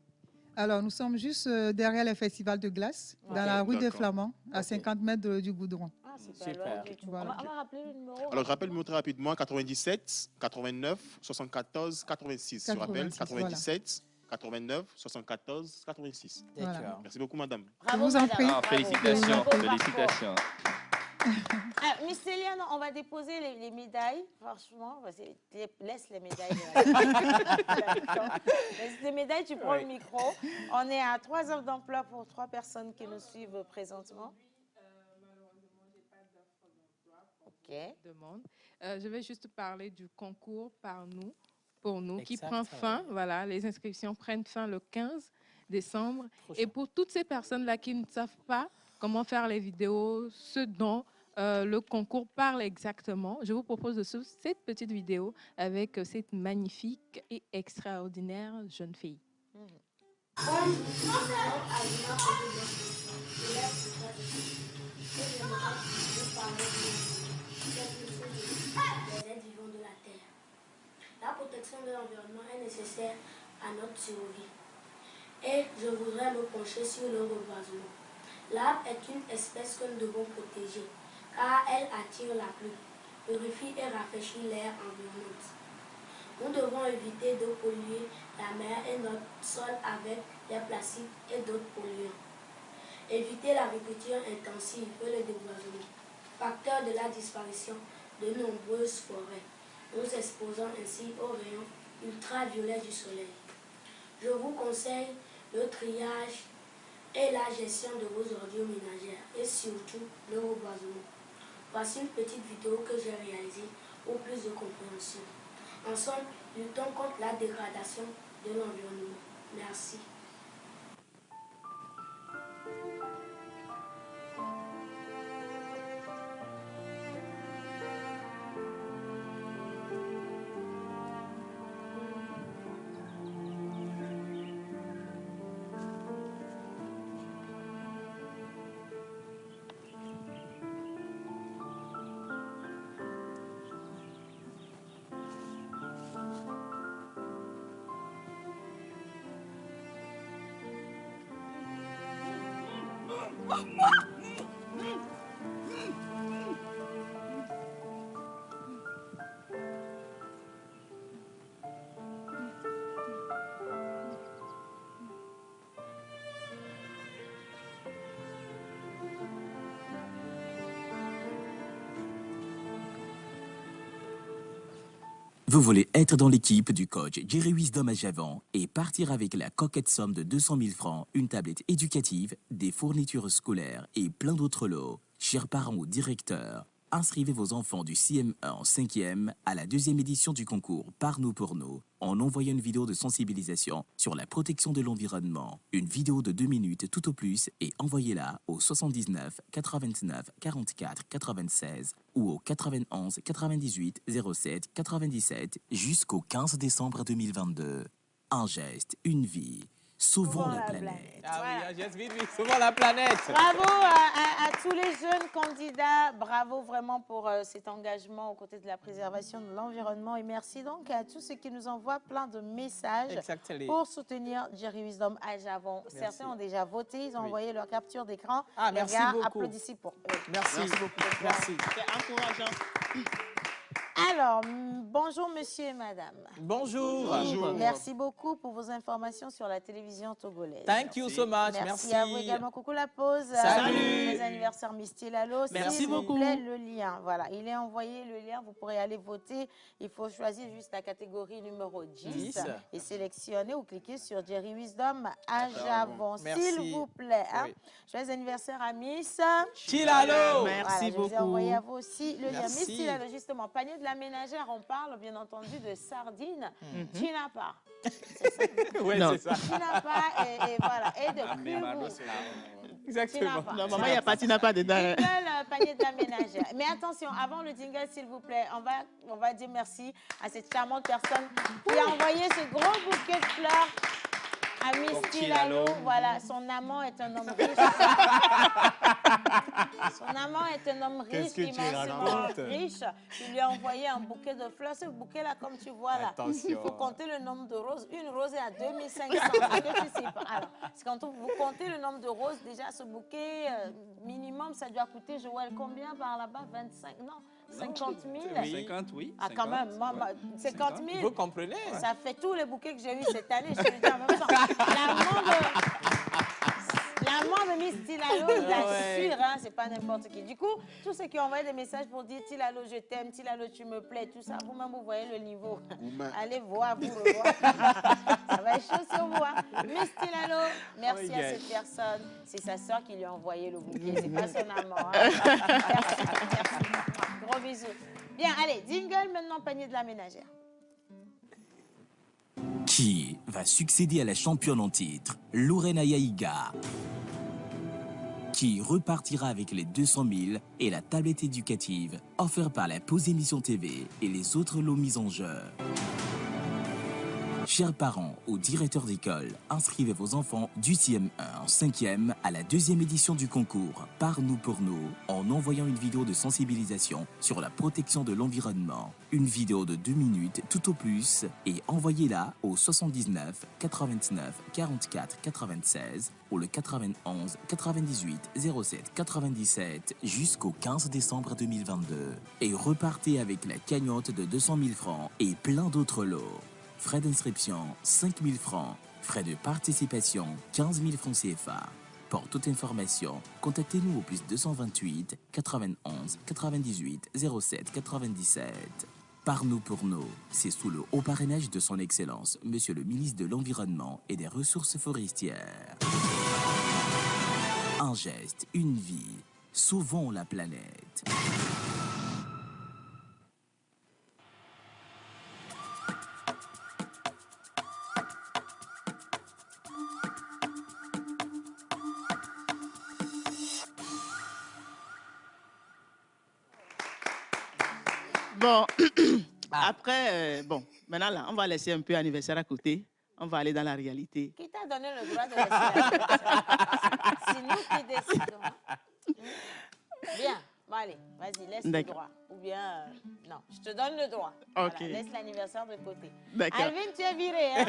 Alors, nous sommes juste derrière le festival de glace, dans la rue des Flamands, à 50 mètres du goudron. Ah, super. Voilà. On va rappeler le numéro. Alors, je rappelle le numéro très rapidement, 97, 89, 74, 86. Je rappelle, 97, 89, 74, 86. Voilà. Merci beaucoup, madame. Bravo, madame. Félicitations, félicitations. Miss Céliane, on va déposer les médailles. Franchement, laisse les médailles. Laisse les médailles, tu prends le micro. On est à 3 heures d'emploi pour 3 personnes qui nous suivent présentement. Ok. Je vais juste parler du concours pour nous, qui prend fin. Voilà, les inscriptions prennent fin le 15 décembre. Et pour toutes ces personnes-là qui ne savent pas comment faire les vidéos, ce dont le concours parle exactement, je vous propose de suivre cette petite vidéo avec cette magnifique et extraordinaire jeune fille. Les êtres vivants de la Terre. La protection de l'environnement est nécessaire à notre survie. Et je voudrais me pencher sur le reboisement. L'arbre est une espèce que nous devons protéger, car elle attire la pluie, purifie et rafraîchit l'air environnant. Nous devons éviter de polluer la mer et notre sol avec des plastiques et d'autres polluants. Éviter l'agriculture intensive et le déboisement, facteur de la disparition de nombreuses forêts, nous exposant ainsi aux rayons ultraviolets du soleil. Je vous conseille le triage et la gestion de vos ordures ménagères et surtout le reboisement. Voici une petite vidéo que j'ai réalisée pour plus de compréhension. Ensemble, luttons contre la dégradation de l'environnement. Merci. Vous voulez être dans l'équipe du coach Jerry Wisdom à Javan et partir avec la coquette somme de 200 000 francs, une tablette éducative, des fournitures scolaires et plein d'autres lots. Chers parents ou directeurs, inscrivez vos enfants du CM1 en 5e à la 2e édition du concours Par nous pour nous en envoyant une vidéo de sensibilisation sur la protection de l'environnement. Une vidéo de 2 minutes tout au plus et envoyez-la au 79 89 44 96 ou au 91 98 07 97 jusqu'au 15 décembre 2022. Un geste, une vie. Sauvons la planète. Ah oui, un geste, oui, sauvons la planète. Bravo à tous les jeunes candidats. Bravo vraiment pour cet engagement aux côtés de la préservation de l'environnement. Et merci donc à tous ceux qui nous envoient plein de messages pour soutenir Jerry Wisdom à Javan. Certains ont déjà voté, ils ont envoyé leur capture d'écran. Ah, les merci gars, beaucoup. applaudissez pour eux. Merci beaucoup. Merci. C'est encourageant. Alors, bonjour monsieur et madame. Bonjour. Bonjour. Merci beaucoup pour vos informations sur la télévision togolaise. Thank you so much. Merci à vous également. Coucou la pause. Salut. Les anniversaires Misty Lalo. Merci S'il vous beaucoup. plaît, le lien. Voilà, il est envoyé le lien. Vous pourrez aller voter. Il faut choisir juste la catégorie numéro 10 et sélectionner ou cliquer sur Jerry Wisdom à Javan. S'il vous plaît. Hein. Oui. Joyeux anniversaire à Miss Chilalo. Merci Je vous ai beaucoup. envoyé à vous aussi le lien. Merci. Miss Chilalo, justement, panier de la ménagère, on parle bien entendu de sardines. Tu n'as pas. Oui, c'est ça. Tu n'as pas et voilà. Et de cru. Exactement. Non, maman, il n'y a pas, tu n'as pas dedans. Le panier de la ménagère. Mais attention, avant le jingle, s'il vous plaît, on va dire merci à cette charmante personne qui a envoyé ce gros bouquet de fleurs à Miss Chilalo. Voilà, son amant est un homme riche. Son amant est un homme riche, immensément riche. Il lui a envoyé un bouquet de fleurs. Ce bouquet-là, comme tu vois là, il faut compter le nombre de roses. Une rose est à 2500. Est-ce que tu sais pas? Alors, quand vous comptez le nombre de roses, déjà ce bouquet, minimum, ça doit coûter, Joël, combien par là-bas? 25? Non, 50 000? Oui. 50, oui. Ah, quand même, 50 000. Vous comprenez? Ça fait tous les bouquets que j'ai eus cette année. Je te le dis en même temps. L'amant de Miss Tilalo, je l'assure, hein, c'est pas n'importe qui. Du coup, tous ceux qui ont envoyé des messages pour dire Tilalo, je t'aime, Tilalo, tu me plais, tout ça, vous-même, vous voyez le niveau. Allez voir, vous revoir. Ça va être chaud sur vous. Hein. Miss Tilalo, merci à cette personne. C'est sa soeur qui lui a envoyé le bouquet, c'est pas son amant. Hein. Merci. Gros bisous. Bien, allez, jingle maintenant, panier de la ménagère. Qui va succéder à la championne en titre, Lorena Yaiga? Qui repartira avec les 200 000 et la tablette éducative offerte par la Pause Émission TV et les autres lots mis en jeu? Chers parents ou directeurs d'école, inscrivez vos enfants du CM1 en 5e à la 2e édition du concours Par nous pour nous en envoyant une vidéo de sensibilisation sur la protection de l'environnement. Une vidéo de 2 minutes tout au plus et envoyez-la au 79 89 44 96 ou le 91 98 07 97 jusqu'au 15 décembre 2022. Et repartez avec la cagnotte de 200 000 francs et plein d'autres lots. Frais d'inscription, 5 000 francs. Frais de participation, 15 000 francs CFA. Pour toute information, contactez-nous au plus 228 91 98 07 97. Par nous pour nous, c'est sous le haut parrainage de son Excellence, Monsieur le ministre de l'Environnement et des Ressources forestières. Un geste, une vie. Sauvons la planète. Bon, après, bon, maintenant là, on va laisser un peu l'anniversaire à côté. On va aller dans la réalité. Qui t'a donné le droit de laisser l'anniversaire? C'est nous qui décidons. Bien, bon, allez, vas-y, laisse le droit. Ou bien, non, je te donne le droit. Ok. Voilà, laisse l'anniversaire de côté. D'accord. Alvin, tu es viré. Hein?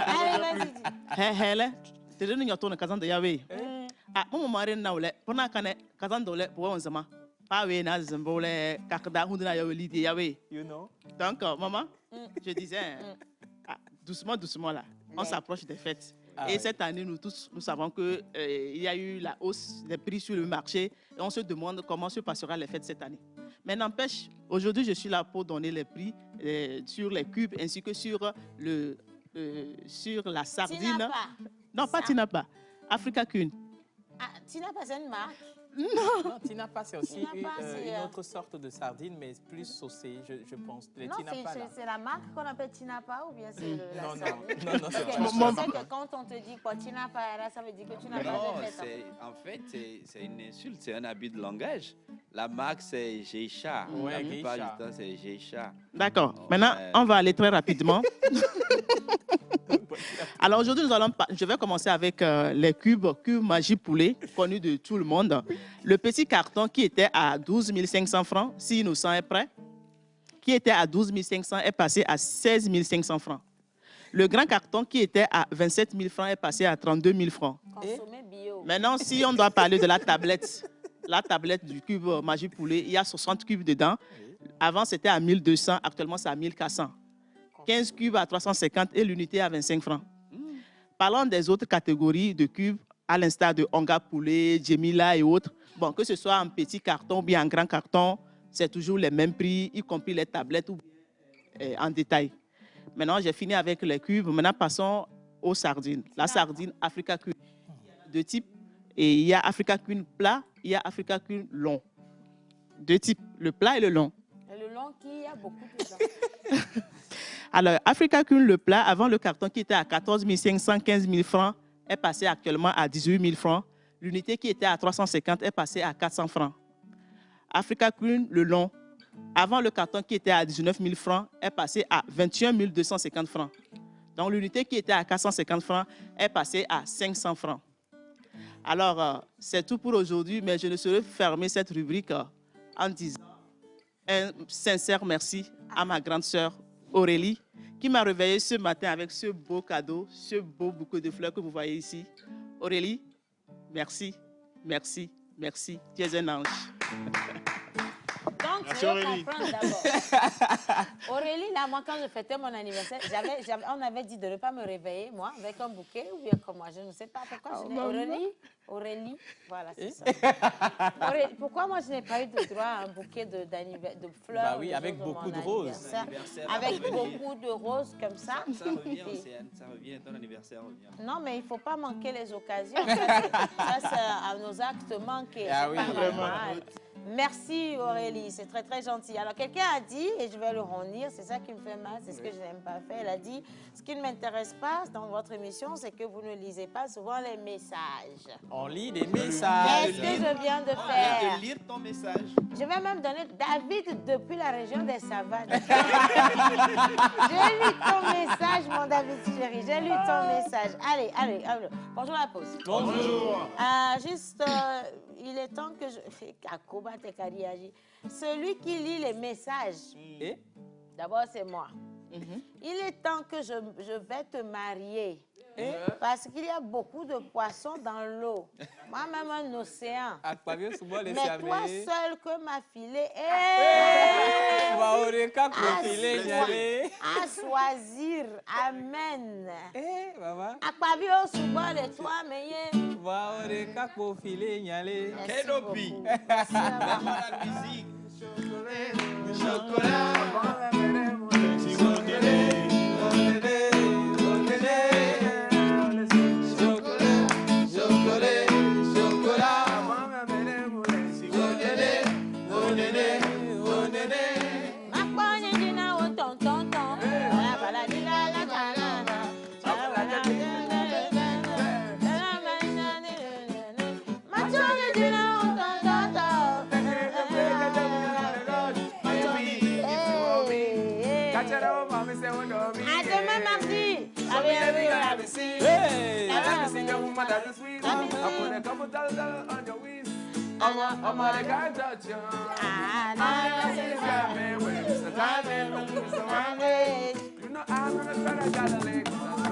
Allez, vas-y. Hé, hé, tu es venu à ton casant de Yahweh. Ah, mon mari n'a pas pour n'a qu'un casant de lait pour un zaman. Pas oui, n'a zembole, kakda, hundina Yahweh, Yahweh. You know? Donc, maman, je disais, doucement, doucement là, on s'approche des fêtes. Et cette année, nous tous, nous savons qu'il y a eu la hausse des prix sur le marché et on se demande comment se passera les fêtes cette année. Mais n'empêche, aujourd'hui, je suis là pour donner les prix sur les cubes ainsi que sur la sardine. Tinapa. Non, pas Tinapa. Africa Queen. Ah, Tinapa, c'est une marque? Non, Tinapa, c'est aussi Tinapa, une autre sorte de sardine, mais plus saucée, je pense. Les non, c'est la marque qu'on appelle Tinapa ou bien c'est la sardine? Non, c'est okay. Je sais que quand on te dit quoi, Tinapa, ça veut dire que tu n'as pas fait. En fait, c'est une insulte, c'est un abus de langage. La marque, c'est Geisha. La plupart du temps, c'est Geisha. D'accord. Maintenant, on va aller très rapidement. Alors aujourd'hui, je vais commencer avec les cubes Magie Poulet, connus de tout le monde. Le petit carton qui était à 12 500 francs, si Innocent est prêt, qui était à 12 500 est passé à 16 500 francs. Le grand carton qui était à 27 000 francs est passé à 32 000 francs. Bio. Maintenant, si on doit parler de la tablette du cube Magie Poulet, il y a 60 cubes dedans. Avant, c'était à 1200, actuellement, c'est à 1400. 15 cubes à 350 et l'unité à 25 francs. Parlons des autres catégories de cubes, à l'instar de Onga Poulet, Jemila et autres. Bon, que ce soit en petit carton ou bien en grand carton, c'est toujours les mêmes prix, y compris les tablettes ou en détail. Maintenant, j'ai fini avec les cubes. Maintenant, passons aux sardines. La sardine Africa Queen. Il y a deux types. Et il y a Africa Queen plat, il y a Africa Queen long. Deux types, le plat et le long. Et le long qui a beaucoup dedans. Alors, Africa Queen, le plat, avant le carton qui était à 14 500, 15 000 francs, est passé actuellement à 18 000 francs. L'unité qui était à 350 est passée à 400 francs. Africa Queen, le long, avant le carton qui était à 19 000 francs, est passé à 21 250 francs. Donc, l'unité qui était à 450 francs est passée à 500 francs. Alors, c'est tout pour aujourd'hui, mais je ne saurais fermer cette rubrique en disant un sincère merci à ma grande sœur Aurélie, qui m'a réveillée ce matin avec ce beau cadeau, ce beau bouquet de fleurs que vous voyez ici. Aurélie, merci, merci, merci. Tu es un ange. Donc, merci, je veux Aurélie. comprendre d'abord. Aurélie, là, moi, quand je fêtais mon anniversaire, on avait dit de ne pas me réveiller, moi, avec un bouquet ou bien comme moi. Je ne sais pas pourquoi je n'ai... Aurélie, voilà, c'est ça. Aurélie, pourquoi moi, je n'ai pas eu de droit à un bouquet de fleurs? Bah oui, avec beaucoup de roses. Avec beaucoup de roses comme ça. Ça revient, Océane, ça revient, ton anniversaire revient. Non, mais il ne faut pas manquer les occasions. Ça, c'est à nos actes manqués. Ah oui, vraiment. Merci Aurélie, c'est très très gentil. Alors quelqu'un a dit, et je vais le redire, c'est ça qui me fait mal, c'est ce que je n'aime pas faire. Elle a dit, ce qui ne m'intéresse pas dans votre émission, c'est que vous ne lisez pas souvent les messages. On lit des messages. Qu'est-ce que je viens de On faire? vient de lire ton message. Je vais même donner David depuis la région des savanes. J'ai lu ton message, mon David chéri, j'ai lu ton message. Allez, allez, allez. Bonjour la pause. Bonjour. Juste, il est temps que je... Celui qui lit les messages, d'abord c'est moi. Il est temps que je vais te marier. Parce qu'il y a beaucoup de poissons dans l'eau. Moi-même un océan. Mais toi seul que ma filet à choisir. Amen. Aquavio souvent les toi meilleur. Merci beaucoup. La musique. Chocolat. You know I'm gonna try to